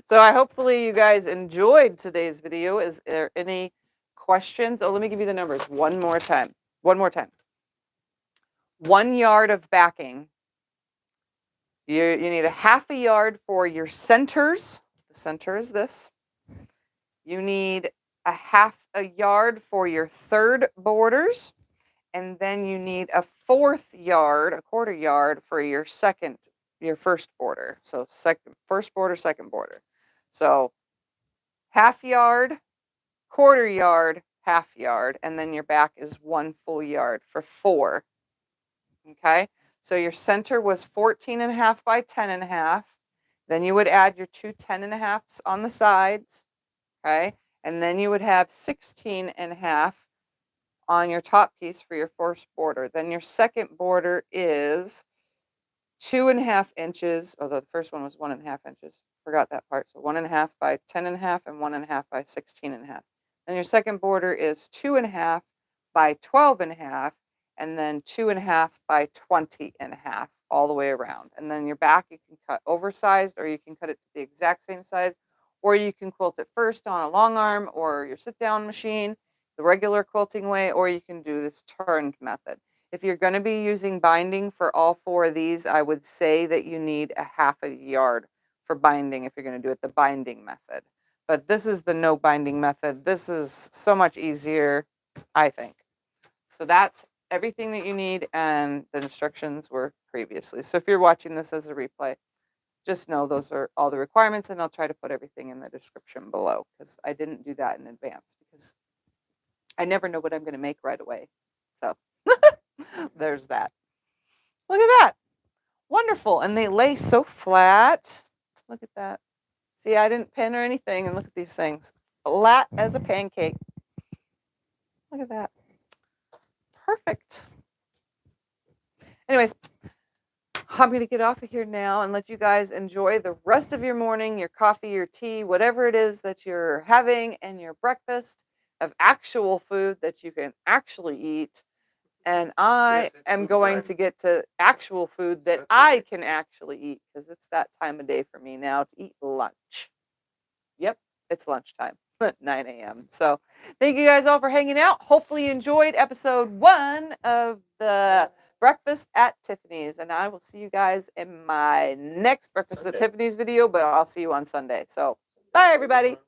So hopefully you guys enjoyed today's video. Is there any questions? Oh, let me give you the numbers one more time. 1 yard of backing. You need a 1/2 yard for your centers. The center is this. You need a 1/2 yard for your third borders. And then you need a 1/4 yard, a 1/4 yard for your first border. So first border, second border. So 1/2 yard, 1/4 yard, 1/2 yard, and then your back is 1 full yard for 4. Okay. So your center was 14.5 by 10.5. Then you would add your 2 10.5s on the sides. Okay. And then you would have 16.5 on your top piece for your first border. Then your second border is 2.5 inches, although the first one was 1.5 inches. Forgot that part. So 1.5 by 10.5 and 1.5 by 16.5. Then your second border is 2.5 by 12.5, and then 2.5 by 20.5 all the way around. And then your back, you can cut oversized, or you can cut it to the exact same size, or you can quilt it first on a long arm or your sit down machine, the regular quilting way, or you can do this turned method. If you're going to be using binding for all 4 of these, I would say that you need a 1/2 yard for binding if you're going to do it the binding method. But this is the no binding method. This is so much easier, I think. So that's everything that you need, and the instructions were previously. So if you're watching this as a replay, just know those are all the requirements, and I'll try to put everything in the description below, because I didn't do that in advance, because I never know what I'm going to make right away. So there's that. Look at that. Wonderful. And they lay so flat. Look at that. See, I didn't pin or anything, and look at these things. Flat as a pancake. Look at that. Perfect. Anyways, I'm going to get off of here now and let you guys enjoy the rest of your morning, your coffee, your tea, whatever it is that you're having, and your breakfast of actual food that you can actually eat. And I am going to get to actual food that I can actually eat, because it's that time of day for me now to eat lunch. Yep, it's lunchtime at 9 a.m. So thank you guys all for hanging out. Hopefully you enjoyed episode 1 of the Breakfast at Tiffany's. And I will see you guys in my next Breakfast at Tiffany's video, but I'll see you on Sunday. So bye, everybody.